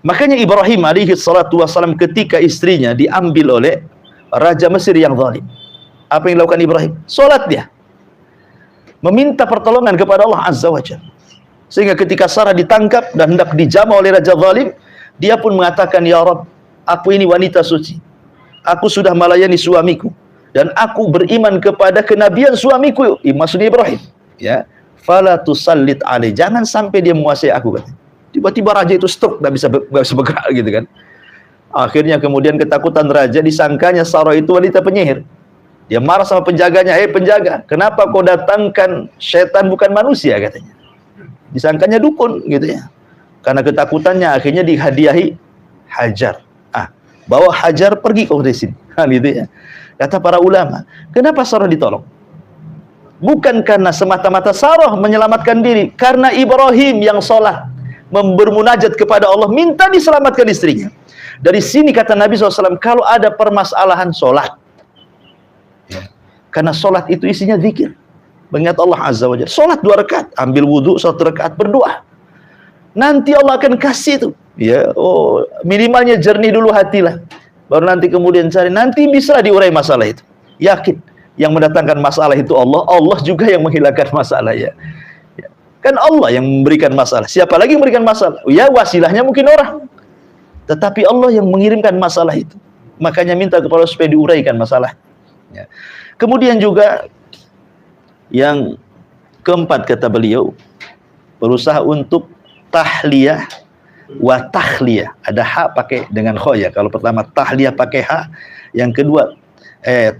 Makanya Ibrahim alaihi salatu wassalam ketika istrinya diambil oleh Raja Mesir yang zalim, apa yang dilakukan Ibrahim? Salat dia. Meminta pertolongan kepada Allah Azza wa Jalla. Sehingga ketika Sarah ditangkap dan hendak dijamah oleh Raja Zalim, dia pun mengatakan, Ya Rabb, aku ini wanita suci. Aku sudah melayani suamiku. Dan aku beriman kepada kenabian suamiku. Maksudnya Ibrahim. Ya. Fala tusallit alaih. Jangan sampai dia menguasai aku. Tiba-tiba raja itu stroke, tidak bisa bergerak gitu kan. Akhirnya kemudian ketakutan raja, disangkanya Sarah itu wanita penyihir. Dia marah sama penjaganya, penjaga, kenapa kau datangkan setan bukan manusia, katanya. Disangkanya dukun gitu ya. Karena ketakutannya akhirnya dihadiahi Hajar. Bawa Hajar pergi kau dari sini. Gitu ya. Kata para ulama, kenapa Sarah ditolong? Bukan karena semata-mata Sarah menyelamatkan diri, karena Ibrahim yang sholat, bermunajat kepada Allah, minta diselamatkan istrinya. Dari sini kata Nabi SAW, kalau ada permasalahan sholat, ya, karena sholat itu isinya zikir, mengingat Allah Azza wa Jalla. Sholat 2 rakaat, ambil wudhu 1 rakaat, berdoa. Nanti Allah akan kasih itu. Ya, oh, minimalnya jernih dulu hatilah. Baru nanti kemudian cari, nanti bisa diurai masalah itu. Yakin, yang mendatangkan masalah itu Allah, Allah juga yang menghilangkan masalah ya. Kan Allah yang memberikan masalah. Siapa lagi yang memberikan masalah? Ya wasilahnya mungkin orang. Tetapi Allah yang mengirimkan masalah itu. Makanya minta kepada Allah supaya diuraikan masalah. Ya. Kemudian juga yang keempat kata beliau, berusaha untuk tahliyah wa tahliyah. Ada ha pakai dengan kho ya. Kalau pertama tahliyah pakai ha, yang kedua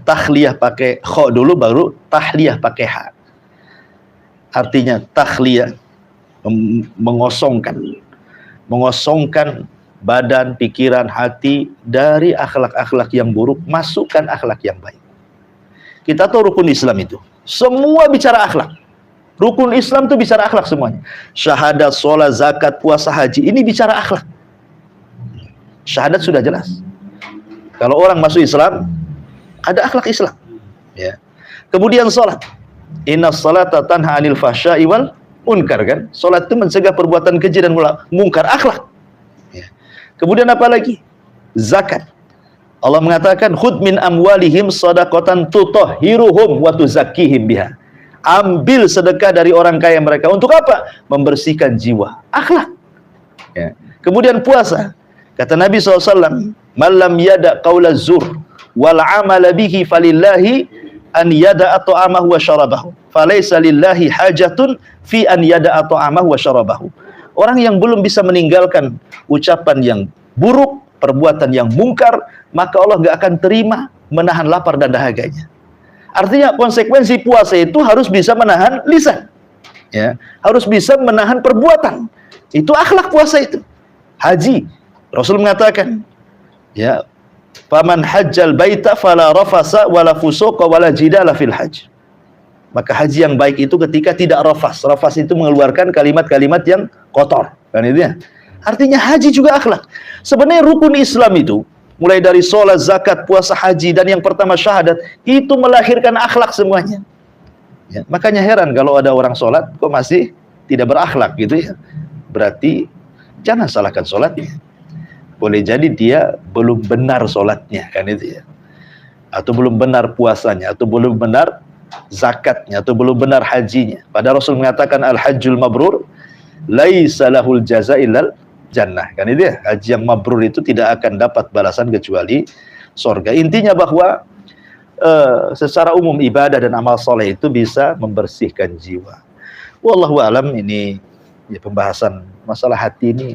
tahliyah pakai kho dulu, baru tahliyah pakai ha. Artinya tahliyah mengosongkan badan, pikiran, hati dari akhlak-akhlak yang buruk, masukkan akhlak yang baik. Kita tahu rukun Islam itu semua bicara akhlak. Rukun Islam itu bicara akhlak semuanya. Syahadat, sholat, zakat, puasa, haji, ini bicara akhlak. Syahadat sudah jelas. Kalau orang masuk Islam, ada akhlak Islam. Ya. Kemudian sholat. Inna sholata tanha anil fahsya'i wal munkar, kan? Sholat itu mencegah perbuatan keji dan mungkar, akhlak. Ya. Kemudian apa lagi? Zakat. Allah mengatakan, khudh min amwalihim shadaqatan tutahhiruhum wa tuzakkihim biha. Ambil sedekah dari orang kaya mereka. Untuk apa? Membersihkan jiwa. Akhlak. Ya. Kemudian puasa. Kata Nabi SAW, malam yada qawla zur wal amala bihi falillahi an yada ta'amahu wa syarabahu. Falaysa lillahi hajatun fi an yada ta'amahu wa syarabahu. Orang yang belum bisa meninggalkan ucapan yang buruk, perbuatan yang mungkar, maka Allah nggak akan terima menahan lapar dan dahaganya. Artinya konsekuensi puasa itu harus bisa menahan lisan, ya, harus bisa menahan perbuatan. Itu akhlak puasa itu. Haji, Rasul mengatakan, ya, faman hajjal baita fala rafasa wala fusuqa wala jidala fil hajj. Maka haji yang baik itu ketika tidak rafas. Rafas itu mengeluarkan kalimat-kalimat yang kotor, kan itu ya. Artinya haji juga akhlak. Sebenarnya rukun Islam itu mulai dari sholat, zakat, puasa, haji, dan yang pertama syahadat, itu melahirkan akhlak semuanya. Ya, makanya heran kalau ada orang sholat kok masih tidak berakhlak gitu ya. Berarti jangan salahkan sholatnya. Boleh jadi dia belum benar sholatnya, kan itu ya. Atau belum benar puasanya, atau belum benar zakatnya, atau belum benar hajinya. Padahal Rasul mengatakan al-hajjul mabrur laisa lahul jaza illal jannah, kan itu ya. Haji yang mabrur itu tidak akan dapat balasan kecuali surga. Intinya bahwa secara umum ibadah dan amal soleh itu bisa membersihkan jiwa. Wallahu alam. Ini ya, pembahasan masalah hati ini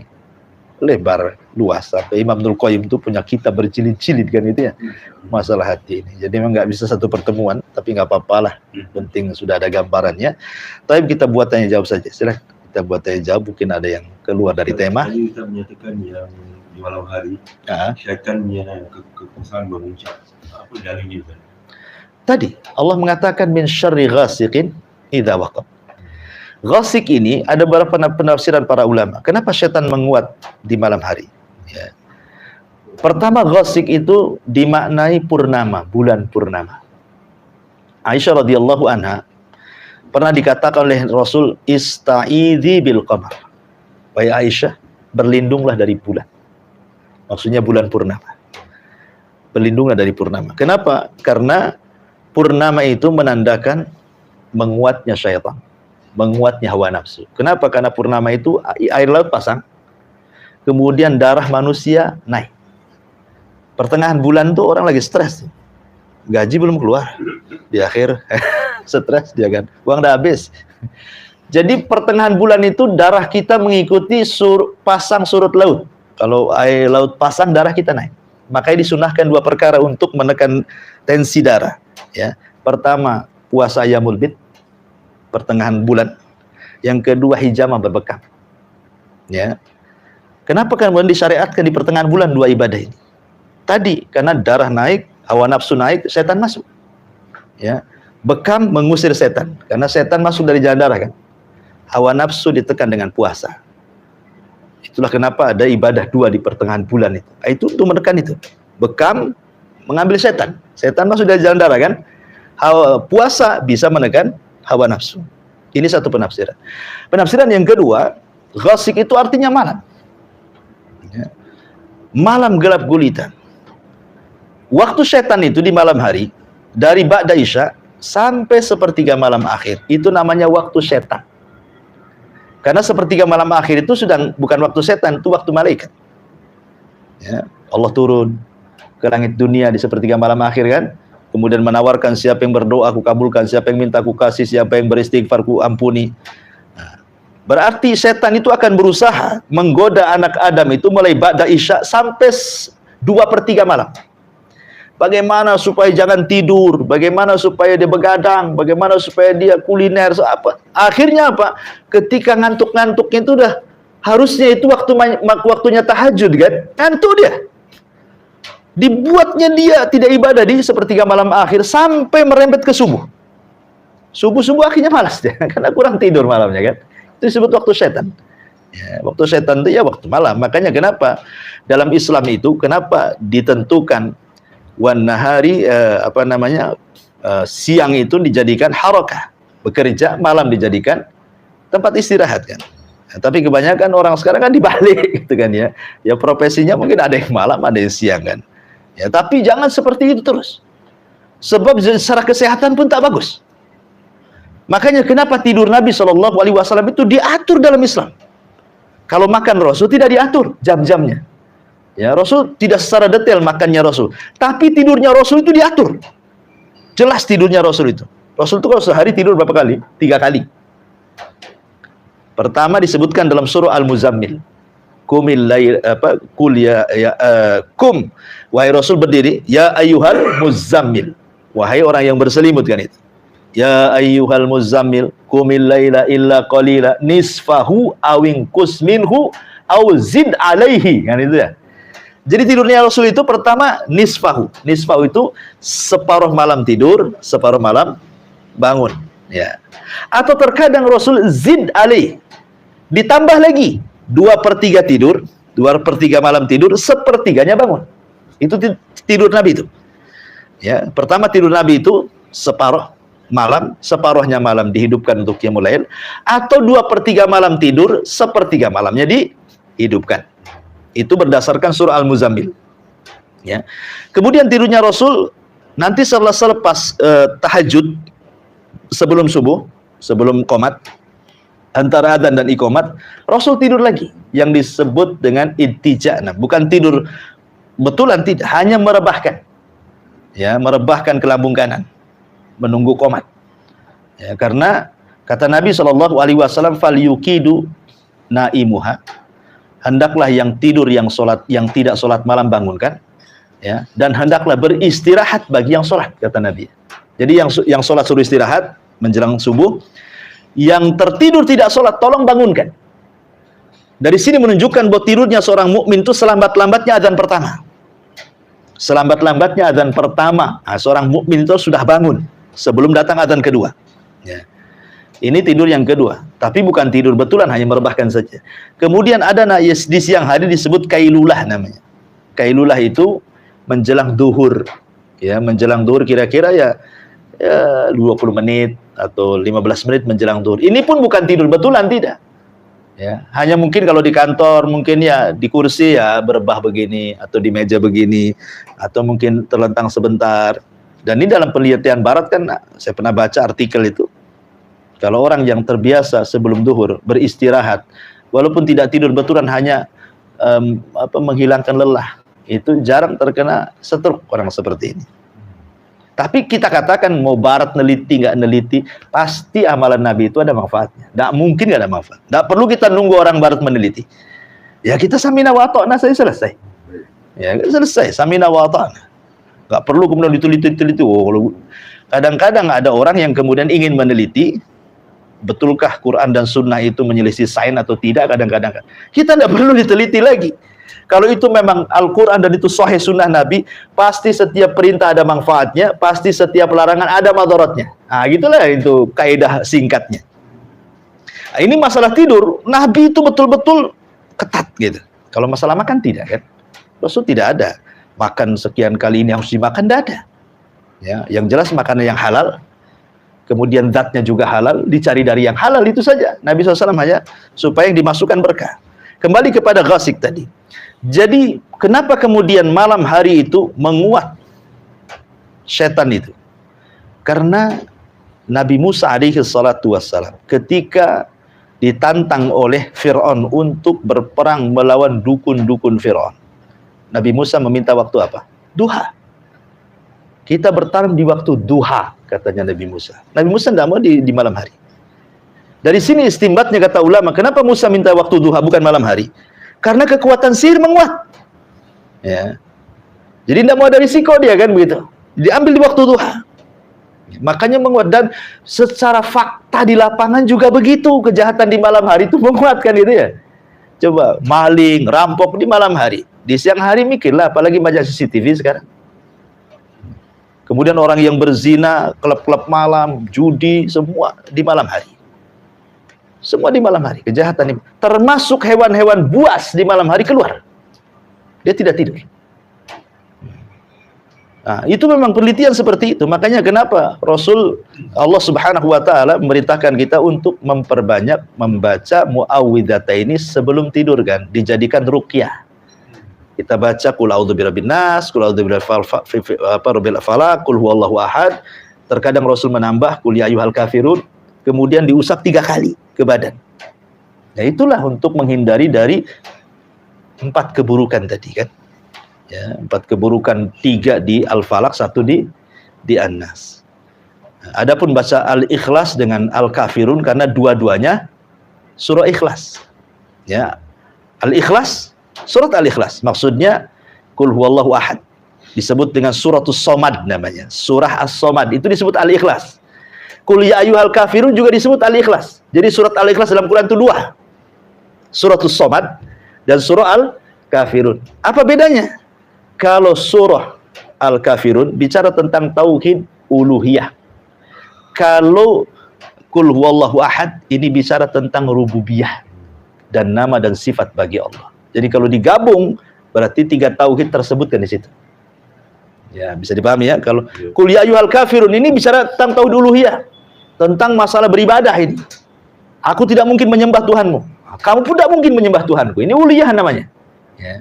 lebar luas. Sampai Imam Ibnul Qayyim itu punya kitab berjilid-jilid, kan itu ya, masalah hati ini. Jadi memang nggak bisa satu pertemuan, tapi nggak apa-apa lah. Penting sudah ada gambarannya. Tapi kita buat tanya jawab saja. Silahkan kita buat tanya jawab. Mungkin ada yang keluar dari tema. Tadi kita menyatakan yang di malam hari, syaitannya kekuasaan memuncak. Apa dalilnya? Tadi Allah mengatakan min syarri ghasiqin idza waqab. Ghasik ini ada beberapa penafsiran para ulama. Kenapa syaitan menguat di malam hari? Ya. Pertama, ghasik itu dimaknai purnama, bulan purnama. Aisyah radhiyallahu anha pernah dikatakan oleh Rasul, ista'idzi bil qamar. Wahai Aisyah, berlindunglah dari bulan. Maksudnya bulan purnama. Berlindunglah dari purnama. Kenapa? Karena purnama itu menandakan menguatnya syaitan, menguatnya hawa nafsu. Kenapa? Karena purnama itu air laut pasang, kemudian darah manusia naik. Pertengahan bulan tuh orang lagi stres, gaji belum keluar, di akhir stres dia kan, uang udah habis. Jadi pertengahan bulan itu darah kita mengikuti pasang surut laut. Kalau air laut pasang, darah kita naik. Makanya disunahkan dua perkara untuk menekan tensi darah. Ya, pertama puasa Yaumul Bid, pertengahan bulan. Yang kedua hijamah berbekam. Ya, kenapa kemudian disyariatkan di pertengahan bulan dua ibadah ini? Tadi karena darah naik, hawa nafsu naik, setan masuk. Ya, bekam mengusir setan, karena setan masuk dari jalan darah kan. Hawa nafsu ditekan dengan puasa. Itulah kenapa ada ibadah dua di pertengahan bulan itu. Itu untuk menekan itu. Bekam mengambil setan. Setan masuk dari jalan darah kan. Puasa bisa menekan hawa nafsu. Ini satu penafsiran. Penafsiran yang kedua, ghasik itu artinya malam. Ya. Malam gelap gulita. Waktu setan itu di malam hari, dari ba'da isya sampai sepertiga malam akhir, itu namanya waktu setan. Karena sepertiga malam akhir itu sudah bukan waktu setan, itu waktu malaikat. Ya, Allah turun ke langit dunia di sepertiga malam akhir kan, kemudian menawarkan siapa yang berdoa aku kabulkan, siapa yang minta aku kasih, siapa yang beristighfar aku ampuni. Nah, Berarti setan itu akan berusaha menggoda anak Adam itu mulai ba'da isya sampai 2/3 malam. Bagaimana supaya jangan tidur, bagaimana supaya dia begadang, bagaimana supaya dia kuliner, apa. Akhirnya apa? Ketika ngantuk-ngantuknya itu udah harusnya itu waktunya tahajud kan? Ngantuk dia. Dibuatnya dia tidak ibadah di 1/3 malam akhir sampai merembet ke subuh. Subuh-subuh akhirnya malas dia karena kurang tidur malamnya kan. Itu disebut waktu setan. Ya, waktu setan itu ya waktu malam. Makanya kenapa dalam Islam itu kenapa ditentukan wan nahari siang itu dijadikan harakah, bekerja, malam dijadikan tempat istirahat kan. Nah, tapi kebanyakan orang sekarang kan dibalik gitu kan ya. Ya profesinya mungkin ada yang malam, ada yang siang kan. Ya, tapi jangan seperti itu terus. Sebab secara kesehatan pun tak bagus. Makanya kenapa tidur Nabi SAW itu diatur dalam Islam. Kalau makan Rasul tidak diatur jam-jamnya. Ya, Rasul tidak secara detail makannya Rasul. Tapi tidurnya Rasul itu diatur. Jelas tidurnya Rasul itu. Rasul itu kalau sehari tidur berapa kali? 3 kali. Pertama disebutkan dalam surah Al-Muzammil. Qumil lail kum. Wahai Rasul berdiri, ya ayyuhal muzammil. Wahai orang yang berselimut kan itu. Ya ayyuhal muzammil qumil laila illa qalila nisfahu awinqus minhu aw zid alaihi, kan itu ya. Jadi tidurnya Rasul itu pertama nisfahu. Nisfahu itu separuh malam tidur, separuh malam bangun, ya. Atau terkadang Rasul zid alaihi. Ditambah lagi 2/3 tidur, 2/3 malam tidur, 1/3-nya bangun. Itu tidur Nabi itu. Ya, pertama tidur Nabi itu separuh malam, separuhnya malam dihidupkan untuk qiyamul lail, atau 2/3 malam tidur, 1/3 malamnya dihidupkan. Itu berdasarkan surah Al-Muzammil. Ya. Kemudian tidurnya Rasul nanti selepas tahajud sebelum subuh, sebelum qomat, antara adzan dan iqamat, Rasul tidur lagi yang disebut dengan ittija. Nah, bukan tidur betulan, tidak, hanya merebahkan. Ya, merebahkan ke lambung kanan menunggu qomat. Ya, karena kata Nabi SAW, fal yuqidu naimuha, hendaklah yang tidur yang tidak sholat malam bangunkan, ya, dan hendaklah beristirahat bagi yang sholat, kata Nabi. Jadi yang sholat suruh istirahat menjelang subuh, yang tertidur tidak sholat tolong bangunkan. Dari sini menunjukkan bahwa tidurnya seorang mukmin itu selambat-lambatnya adzan pertama. Selambat-lambatnya adzan pertama, seorang mukmin itu sudah bangun sebelum datang adzan kedua. Ya. Ini tidur yang kedua, tapi bukan tidur betulan, hanya merebahkan saja. Kemudian ada di siang hari disebut kailulah namanya. Kailulah itu menjelang duhur. Ya, menjelang duhur kira-kira ya 20 menit atau 15 menit menjelang duhur. Ini pun bukan tidur betulan, tidak. Ya, hanya mungkin kalau di kantor mungkin ya di kursi ya berebah begini, atau di meja begini, atau mungkin terlentang sebentar. Dan ini dalam penelitian barat kan, saya pernah baca artikel itu. Kalau orang yang terbiasa sebelum duhur beristirahat, walaupun tidak tidur betulan, hanya menghilangkan lelah, itu jarang terkena stroke orang seperti ini. Tapi kita katakan mau barat neliti nggak neliti, pasti amalan Nabi itu ada manfaatnya. Nggak mungkin nggak ada manfaat. Nggak perlu kita nunggu orang barat meneliti. Ya kita samina wa ta'na saja selesai. Ya selesai, samina wa ta'na. Nggak perlu kemudian diteliti. Oh, kadang-kadang ada orang yang kemudian ingin meneliti, betulkah Quran dan Sunnah itu menyelisih sains atau tidak, kadang-kadang. Kita nggak perlu diteliti lagi. Kalau itu memang Al-Quran dan itu sahih sunnah Nabi, pasti setiap perintah ada manfaatnya, pasti setiap larangan ada madaratnya. Nah, gitulah itu kaidah singkatnya. Nah, ini masalah tidur, Nabi itu betul-betul ketat gitu. Kalau masalah makan tidak kan? Rasul tidak ada makan sekian kali ini harus dimakan, tidak ada. Ya, yang jelas makanan yang halal, kemudian zatnya juga halal, dicari dari yang halal, itu saja. Nabi SAW hanya supaya yang dimasukkan berkah. Kembali kepada ghasik tadi. Jadi kenapa kemudian malam hari itu menguat setan itu? Karena Nabi Musa alaihi salatu wassalam ketika ditantang oleh Fir'aun untuk berperang melawan dukun-dukun Fir'aun, Nabi Musa meminta waktu apa? Duha. Kita bertarung di waktu duha, katanya Nabi Musa. Nabi Musa tidak mau di malam hari. Dari sini istimbatnya kata ulama, kenapa Musa minta waktu duha bukan malam hari? Karena kekuatan sihir menguat. Ya. Jadi tidak mau ada risiko dia kan begitu. Diambil di waktu duha. Makanya menguat, dan secara fakta di lapangan juga begitu, kejahatan di malam hari itu menguatkan gitu ya. Coba maling, rampok di malam hari. Di siang hari mikirlah, apalagi banyak CCTV sekarang. Kemudian orang yang berzina, klub-klub malam, judi, semua di malam hari. Semua di malam hari, kejahatan ini. Termasuk hewan-hewan buas di malam hari keluar. Dia tidak tidur. Nah, itu memang penelitian seperti itu. Makanya kenapa Rasul Allah Subhanahu wa taala memerintahkan kita untuk memperbanyak membaca muawwidhataini sebelum tidur kan, dijadikan ruqyah. Kita baca qul a'udzu birabbin nas, qul a'udzu birabbil falaq, qul huwallahu ahad. Terkadang Rasul menambah qul ya ayyuhal kafirun, kemudian diusap 3 kali ke badan. Nah, itulah untuk menghindari dari 4 keburukan tadi kan. Ya, 4 keburukan, 3 di Al-Falaq, 1 di An-Nas. Nah, adapun baca Al-Ikhlas dengan Al-Kafirun karena dua-duanya surah Ikhlas. Ya. Al-Ikhlas, surat Al-Ikhlas. Maksudnya Qul huwallahu ahad. Disebut dengan suratus Somad namanya. Surah As-Somad itu disebut Al-Ikhlas. Qul ya ayyuhal kafirun juga disebut Al-Ikhlas. Jadi surat Al-Ikhlas dalam Quran itu 2. Suratus Somad dan surah Al-Kafirun. Apa bedanya? Kalau surah Al-Kafirun bicara tentang tauhid uluhiyah. Kalau Qul huwallahu ahad ini bicara tentang rububiyah dan nama dan sifat bagi Allah. Jadi kalau digabung berarti 3 tauhid tersebutkan di situ. Ya, bisa dipahami ya. Kalau Qul ya ayyuhal kafirun ini bicara tentang tauhid uluhiyah, tentang masalah beribadah ini. Aku tidak mungkin menyembah Tuhanmu. Kamu pun tidak mungkin menyembah Tuhanku. Ini uliyah namanya. Ya.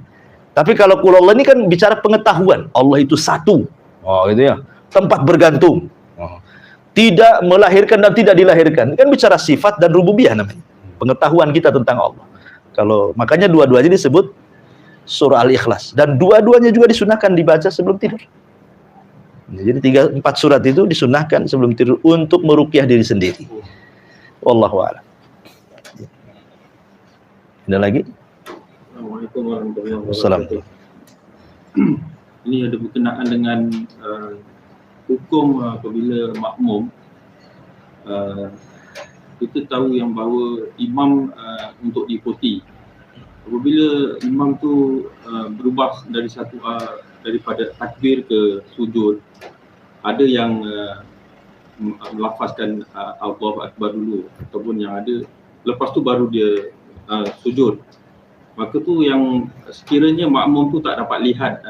Tapi kalau Qul Allah ini kan bicara pengetahuan. Allah itu satu. Oh, gitu ya. Tempat bergantung. Oh. Tidak melahirkan dan tidak dilahirkan. Kan bicara sifat dan rububiyah namanya. Pengetahuan kita tentang Allah. Kalau makanya dua-duanya disebut surah Al-Ikhlas. Dan dua-duanya juga disunahkan dibaca sebelum tidur. Jadi 4 surat itu disunahkan sebelum tidur untuk meruqyah diri sendiri. Wallahu a'lam. Ada lagi? Assalamualaikum warahmatullahi Assalamualaikum. wabarakatuh. Ini ada berkenaan dengan hukum apabila makmum. Kita tahu yang bahawa imam untuk diikuti. Apabila imam tu berubah dari daripada takbir ke sujud, ada yang melafazkan Allahu Akbar dulu, ataupun yang ada lepas tu baru dia sujud. Maka tu yang sekiranya makmum tu tak dapat lihat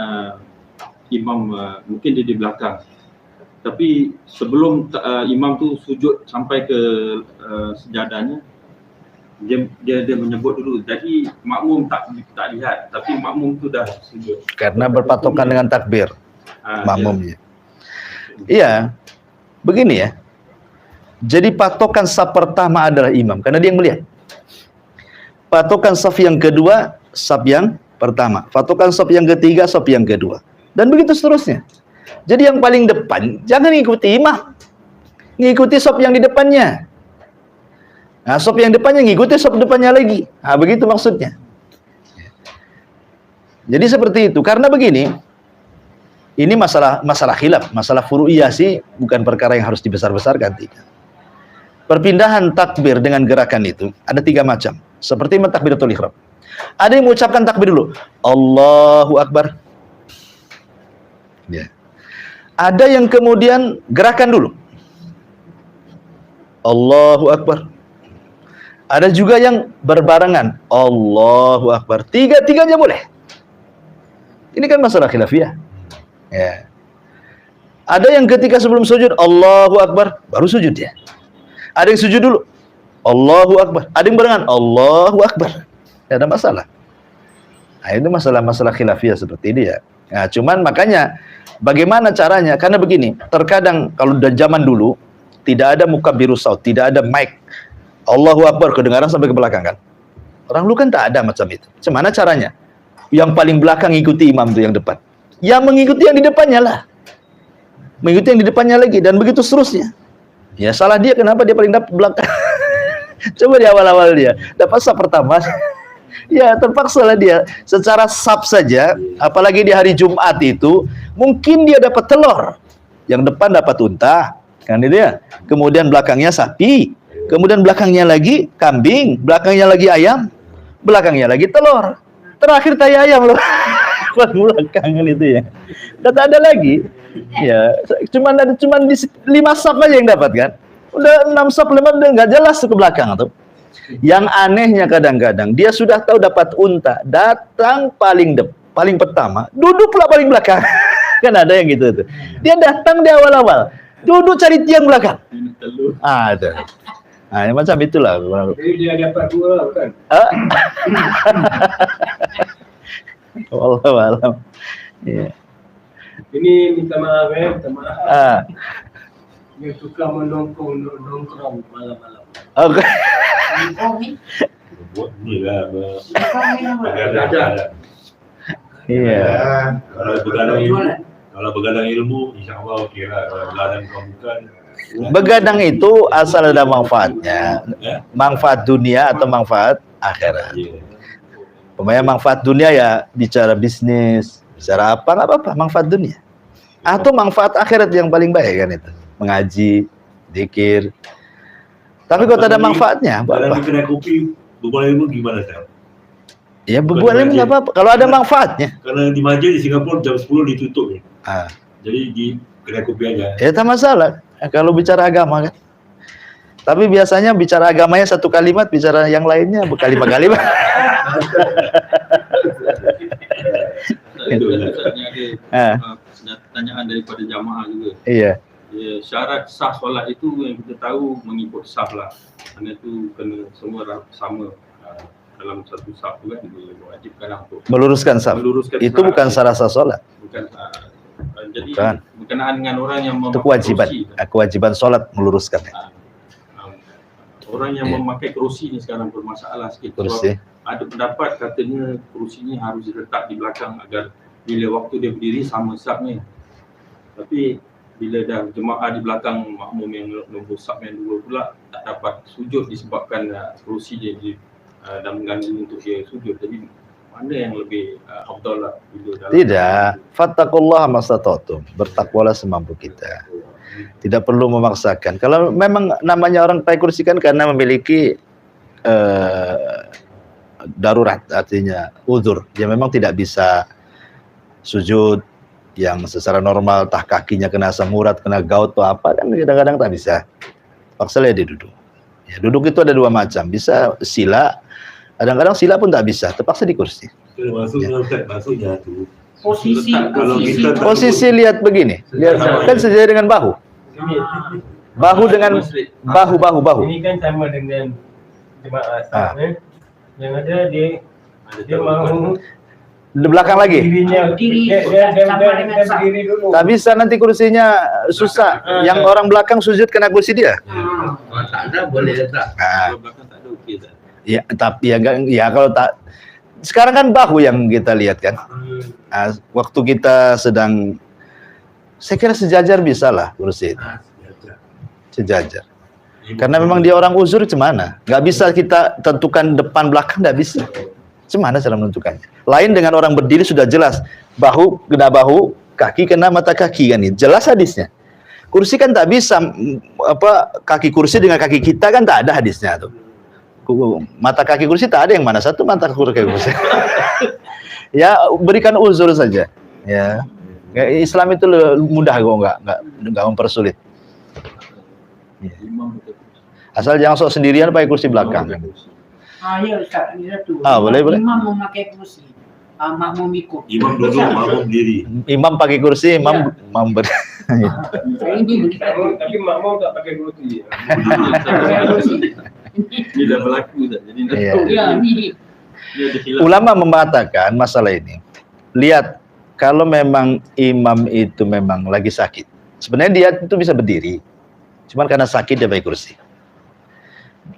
imam, mungkin dia di belakang. Tapi sebelum imam tu sujud sampai ke sejadahnya, dia menyebut dulu. Jadi makmum tak lihat, tapi makmum tu dah sujud. Karena berpatokan dengan takbir makmumnya. Iya, begini ya. Jadi patokan saf pertama adalah imam, karena dia yang melihat. Patokan saf yang kedua, saf yang pertama. Patokan saf yang ketiga, saf yang kedua. Dan begitu seterusnya. Jadi yang paling depan, jangan ngikuti imam. Ngikuti saf yang di depannya. Nah, saf yang depannya ngikuti saf depannya lagi. Nah, begitu maksudnya. Jadi seperti itu. Karena begini, ini masalah khilaf, masalah furu'iyah sih, bukan perkara yang harus dibesar-besarkan, tidak. Perpindahan takbir dengan gerakan itu ada 3 macam. Seperti takbiratul ihram. Ada yang mengucapkan takbir dulu, Allahu Akbar. Ya. Ada yang kemudian gerakan dulu, Allahu Akbar. Ada juga yang berbarengan, Allahu Akbar. Tiga-tiganya boleh. Ini kan masalah khilafiyah. Ya. Ada yang ketika sebelum sujud, Allahu Akbar, baru sujud dia. Ada yang sujud dulu, Allahu Akbar. Ada yang barengan, Allahu Akbar. Tidak ada masalah. Nah, itu masalah khilafiyah seperti ini ya. Nah, cuman makanya bagaimana caranya? Karena begini, terkadang kalau dari zaman dulu tidak ada mukabbirus saut, tidak ada mic. Allahu Akbar kedengaran sampai ke belakang kan. Orang dulu kan tak ada macam itu. Gimana caranya? Yang paling belakang ikuti imam itu yang depan. Yang mengikuti yang di depannya lah. Mengikuti yang di depannya lagi dan begitu seterusnya. Ya salah dia, kenapa dia paling belakang? Coba di awal-awal dia dapat saf pertama, ya terpaksa lah dia secara saf saja, apalagi di hari Jumat itu mungkin dia dapat telur, yang depan dapat unta, kan itu ya. Kemudian belakangnya sapi, kemudian belakangnya lagi kambing, belakangnya lagi ayam, belakangnya lagi telur, terakhir tai ayam loh. Belakangan itu ya. Dan tak ada lagi. Ya, cuman di 5 saf aja yang dapat kan. Udah 6 saf 5 udah nggak jelas ke belakang tuh. Yang anehnya kadang-kadang dia sudah tahu dapat unta, datang paling pertama, duduk pula paling belakang. Kan ada yang gitu tuh. Dia datang di awal-awal, duduk cari tiang belakang. Ada. Nah, macam itulah. Jadi dia dapat 2 kan? Wallahualam. Iya. Ini minta maaf minta maaf. Dia suka nongkrong malam-malam. Oke. Buat ni lah. Iya. Kalau begadang ilmu, insya-Allah okey lah. Kalau begadang bukan. Begadang itu asal ada manfaatnya. Manfaat dunia atau manfaat akhirat. Pemain manfaat dunia ya bicara bisnis, bicara apa, nggak apa-apa, manfaat dunia. Atau manfaat akhirat yang paling baik kan itu. Mengaji, zikir. Tapi kalau tak ada manfaatnya, Kalau apa? kena kopi, berbual ilmu gimana Ustaz? Ya berbuat ilmu nggak apa-apa, kalau ada manfaatnya. Karena di masjid di Singapura jam 10 ditutup ni. Ah. Jadi di kena kopi aja. Ya tak masalah, kalau bicara agama kan. Tapi biasanya bicara agamanya 1 kalimat, bicara yang lainnya berkalimat-kalimat. Ada pertanyaan daripada jamaah juga. Iya. Ya, syarat sah solat itu yang kita tahu mengikut saf lah. Kerana itu kena semua sama dalam satu saf tu kan, diwajibkan untuk Meluruskan saf. meluruskan Itu bukan syarat sah solat. bukan jadi Bukan. berkenaan dengan orang yang Itu memakai kewajiban. kerusi. Kewajiban solat meluruskan. Orang yang Iya. memakai kerusi ni sekarang bermasalah sikit. Kerusi. Sebab ada pendapat katanya kerusi ni harus diletak di belakang agar bila waktu dia berdiri sama safnya. Tapi bila dah jemaah di belakang makmum yang nombor saf yang 2 pula tak dapat sujud disebabkan kerusi dia dah mengganggu untuk dia sujud. Jadi mana yang lebih afdal lah bila dalam Tidak. Fattaqullaha mastata'tum. Bertakwalah semampu kita. Tidak perlu memaksakan. Kalau memang namanya orang pakai kursi kan karena memiliki darurat, artinya uzur. Dia memang tidak bisa sujud yang secara normal, tah kakinya kena asam urat, kena gout atau apa kan kadang-kadang tak bisa. Paksa dia duduk. Ya, duduk itu ada 2 macam. Bisa sila, kadang-kadang sila pun tak bisa, terpaksa di kursi. Itu maksudnya Ustaz, maksudnya tu. Posisi lihat begini, lihat kan sejajar dengan bahu. Bahu dengan bahu. Ini kan sama dengan jemaah saf Yang ada dia mau Di belakang lagi. dirinya dia berdiri dulu. Tak bisa nanti kursinya susah. Yang orang belakang sujud kena kursi dia. Tak ada boleh letak. Nah, Kalau belakang tak ada okey tak? ya tapi ya kalau tak sekarang kan bahu yang kita lihat kan. Nah, waktu kita sedang saya kira sejajar bisa lah kursi itu. Sejajar. Karena memang dia orang uzur cemana? Nggak bisa kita tentukan depan belakang, nggak bisa. Cemana cara menentukannya? Lain dengan orang berdiri sudah jelas. Bahu kena bahu, kaki kena mata kaki kan ini. Jelas hadisnya. Kursi kan tak bisa kaki kursi dengan kaki kita kan tak ada hadisnya tuh. Mata kaki kursi tak ada yang mana satu mata kaki kursi. Ya berikan uzur saja. Ya. Islam itu mudah kok enggak mempersulit. Ya. Asal jangan sok sendirian pakai kursi belakang. Ya Ustaz, ini satu. Boleh. Imam memakai kursi. Makmum ikut. Imam duduk, makmum berdiri. Imam pakai kursi, imam Ini begitu. Tapi makmum tak pakai kursi. Ini dah berlaku tak? Jadi dah Iya. tahu Ya, ini dia ada khilaf. Ulama mengatakan masalah ini. Lihat, kalau memang imam itu memang lagi sakit. Sebenarnya dia itu bisa berdiri. Cuman karena sakit dia pakai kursi.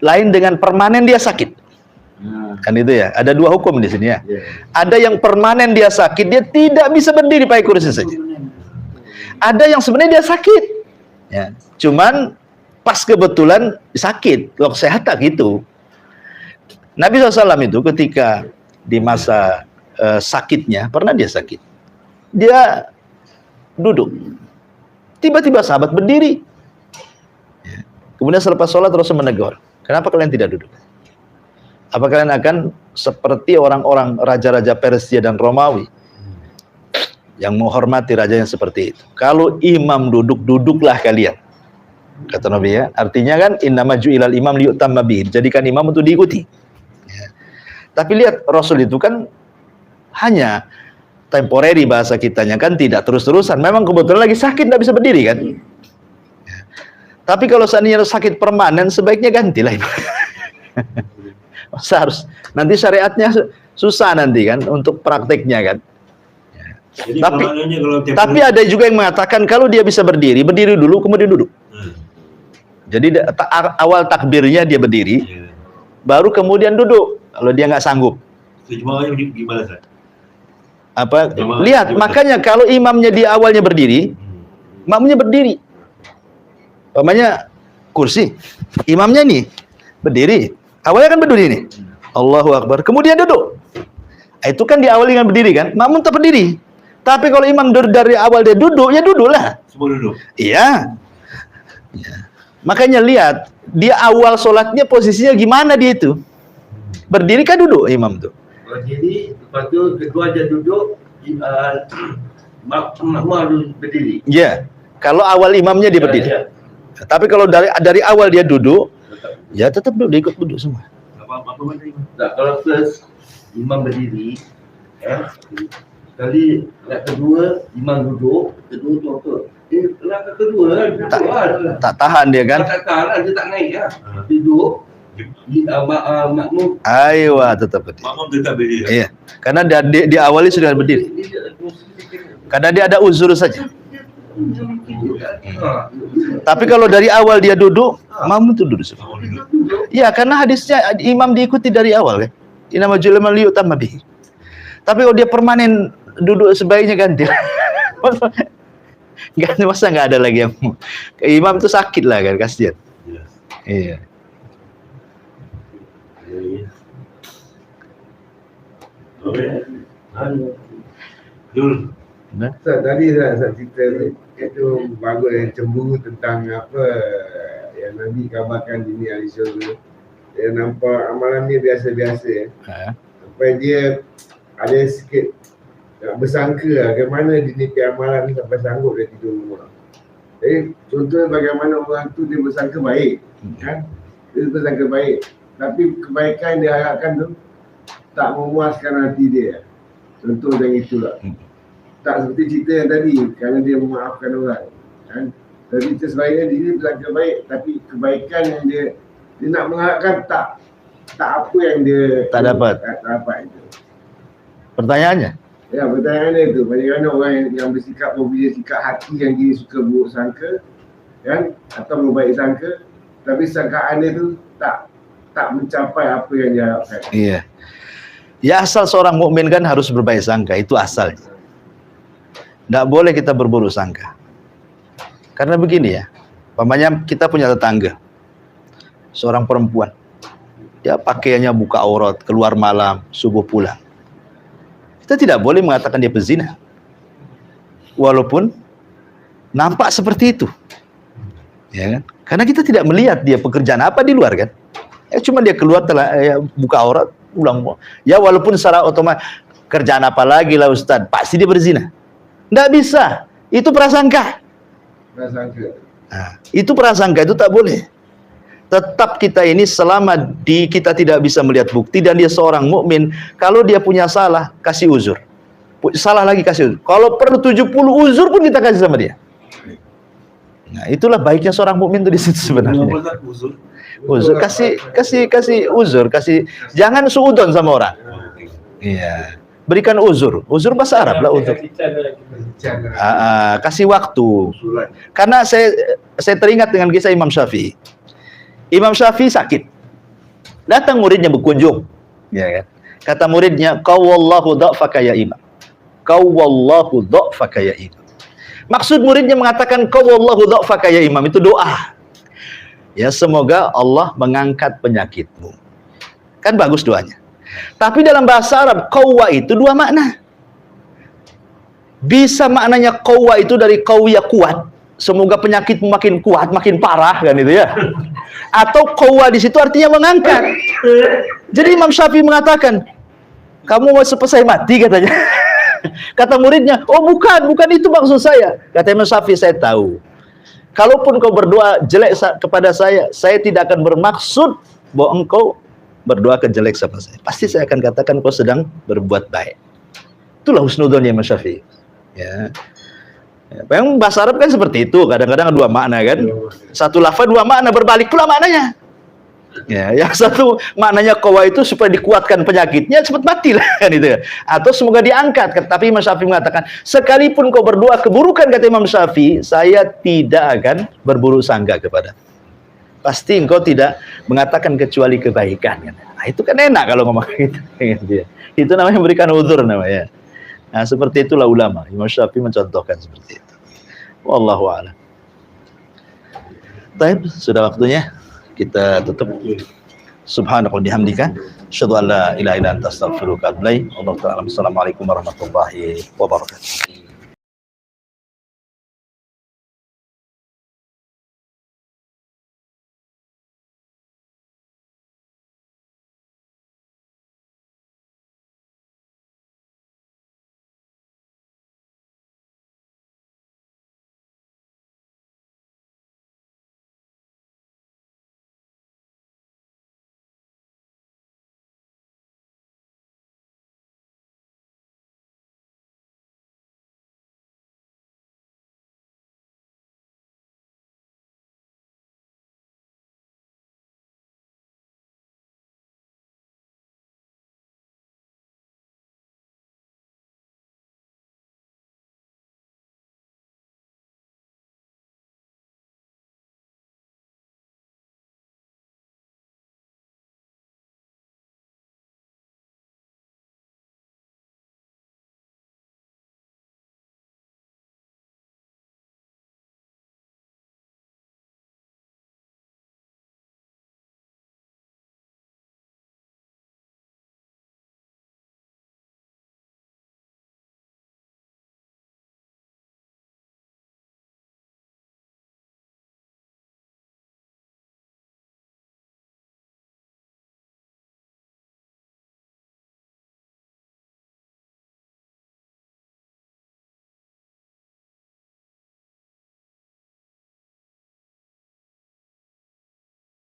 Lain dengan permanen dia sakit. Kan itu ya. Ada 2 hukum di sini ya. Ada yang permanen dia sakit, dia tidak bisa berdiri pakai kursi saja. Ada yang sebenarnya dia sakit. Ya. Cuman pas kebetulan sakit, waktu sehat tak gitu. Nabi SAW itu ketika di masa sakitnya, pernah dia sakit, dia duduk, tiba-tiba sahabat berdiri. Kemudian selepas sholat Rasul menegur, kenapa kalian tidak duduk? Apa kalian akan seperti orang-orang raja-raja Persia dan Romawi yang menghormati raja yang seperti itu? Kalau imam duduk, duduklah kalian, kata Nabi ya. Artinya kan innama ju'ilal imam liyutamma bihi, jadikan imam untuk diikuti ya. Tapi lihat Rasul itu kan hanya temporary, bahasa kitanya kan, tidak terus-terusan. Memang kebetulan lagi sakit, tidak bisa berdiri kan ya. Tapi kalau seandainya sakit permanen, sebaiknya gantilah imam. Masa harus, nanti syariatnya susah nanti kan untuk prakteknya kan. Jadi Tapi ada juga yang mengatakan kalau dia bisa berdiri, berdiri dulu kemudian duduk. Jadi awal takbirnya dia berdiri, baru kemudian duduk kalau dia nggak sanggup. Jemaahnya gimana, Ustaz? Apa? Jemaah, Lihat, gimana? makanya kalau imamnya di awalnya berdiri, makmumnya berdiri. Umpamanya kursi, imamnya nih berdiri, awalnya kan berdiri nih, Allahu Akbar, kemudian duduk. Itu kan di awal dengan berdiri kan, makmum tak berdiri. Tapi kalau imam dari awal dia duduk, ya duduklah. Semua duduk. Iya. Ya. Makanya lihat, dia awal sholatnya posisinya gimana dia itu? Berdiri kan duduk imam tuh. Jadi lepas tu kedua dia duduk, makmum harus berdiri. Iya. Kalau awal imamnya dia berdiri. Ya. Tapi kalau dari awal dia duduk, ya tetap duduk, dia ikut duduk semua. Apa mana ini? Tak, kalau first imam berdiri, sekali langkah kedua imam duduk, kedua tu. Langkah kedua duduk lah. Tak tahan dia kan? Tak tahan, dia tak naik lah. Duduk, makmum. Ayo, tetap berdiri. Makmum tetap berdiri. Iya. Karena di awalnya sudah berdiri. Karena dia ada uzur saja. Tapi kalau dari awal dia duduk, makmum itu duduk semua. Makmum duduk. Ya, karena hadisnya imam diikuti dari awal kan. Innama ju'ila liman liyutamma bihi. Tapi kalau dia permanen duduk, sebaiknya ganti. Ganti, masa nggak ada lagi yang imam itu sakit lah kan, kasihan. Jelas. Iya. Oke. Jul. Ustaz, tadi saya cerita itu bagus yang cemburu tentang apa yang Nabi kabarkan di ni ahli syurga. Dia nampak amalan ni biasa-biasa sampai dia ada sikit bersangka lah bagaimana dia nipi amalan ni sampai sanggup dia tidur rumah. Jadi contohnya bagaimana orang tu dia bersangka baik kan, dia bersangka baik, tapi kebaikan dia harapkan tu tak memuaskan hati dia. Contoh macam itulah. Tak seperti cerita yang tadi, kerana dia memaafkan orang kan. Jadi sebenarnya dia bersangka baik, tapi kebaikan yang dia nak mengharapkan tak apa yang dia Tak dapat. Tak dapat itu. Pertanyaannya? Ya, pertanyaannya itu, bagaimana orang yang bersikap mempunyai sikap hati yang dia suka buruk sangka kan, atau berbaik sangka, tapi sangkaan dia tu tak mencapai apa yang dia harapkan. Iya. Ya, asal seorang mukmin kan harus berbaik sangka, itu asalnya. Tidak boleh kita berburuk sangka. Karena begini ya, umpamanya kita punya tetangga, seorang perempuan, dia pakaiannya buka aurat, keluar malam, subuh pulang. Kita tidak boleh mengatakan dia pezina, walaupun nampak seperti itu, ya kan? Karena kita tidak melihat dia pekerjaan apa di luar kan. Cuma dia keluar buka aurat, pulang. Ya walaupun secara otomatis, kerjaan apa lagi lah Ustaz, pasti dia berzina. Tidak bisa, itu prasangka. Nah, itu prasangka, itu tak boleh. Tetap kita ini selama kita tidak bisa melihat bukti dan dia seorang mukmin, kalau dia punya salah, kasih uzur. Salah lagi kasih uzur. Kalau perlu 70 uzur pun kita kasih sama dia. Nah, itulah baiknya seorang mukmin itu di situ sebenarnya. Uzur, kasih uzur, jangan suudon sama orang. Iya. Berikan uzur. Uzur bahasa Arab lah uzur. Kasih waktu. Karena saya teringat dengan kisah Imam Syafi'i. Imam Syafi'i sakit. Datang muridnya berkunjung. Ya kan? Kata muridnya, "Qawwallahu dha'faka ya imam." Qawwallahu dha'faka ya imam. Maksud muridnya mengatakan qawwallahu dha'faka ya imam, itu doa. Ya, semoga Allah mengangkat penyakitmu. Kan bagus doanya. Tapi dalam bahasa Arab, qawwa itu dua makna. Bisa maknanya qawwa itu dari qawiyah kuat. Semoga penyakitmu makin kuat, makin parah kan itu ya. Atau qawwa di situ artinya mengangkat. Jadi Imam Syafi'i mengatakan, kamu mau selesai mati katanya. Kata muridnya, oh bukan itu maksud saya. Kata Imam Syafi'i, saya tahu. Kalaupun kau berdoa jelek kepada saya tidak akan bermaksud bahwa engkau berdoa kejelek sama saya. Pasti saya akan katakan kau sedang berbuat baik. Itulah husnudzonnya Imam Syafi'i. Ya. Yang bahasa Arab kan seperti itu, kadang-kadang dua makna kan. Satu lafaz dua makna, berbalik pula maknanya. Ya, yang satu maknanya qawwa itu supaya dikuatkan penyakitnya cepat mati lah kan itu. Atau semoga diangkat. Tapi Imam Syafi'i mengatakan, sekalipun kau berdoa keburukan, kata Imam Syafi'i, saya tidak akan berburuk sangka kepada. Pasti engkau tidak mengatakan kecuali kebaikan. Nah, itu kan enak kalau ngomong gitu. Itu namanya memberikan uzur namanya. Nah, seperti itulah ulama. Imam Syafi'i mencontohkan seperti itu. Wallahu a'lam. Baik, sudah waktunya kita tutup. Subhanaka wa bihamdika asyhadu an la ilaha illa anta astaghfiruka wa atubu ilaik. Assalamualaikum warahmatullahi wabarakatuh.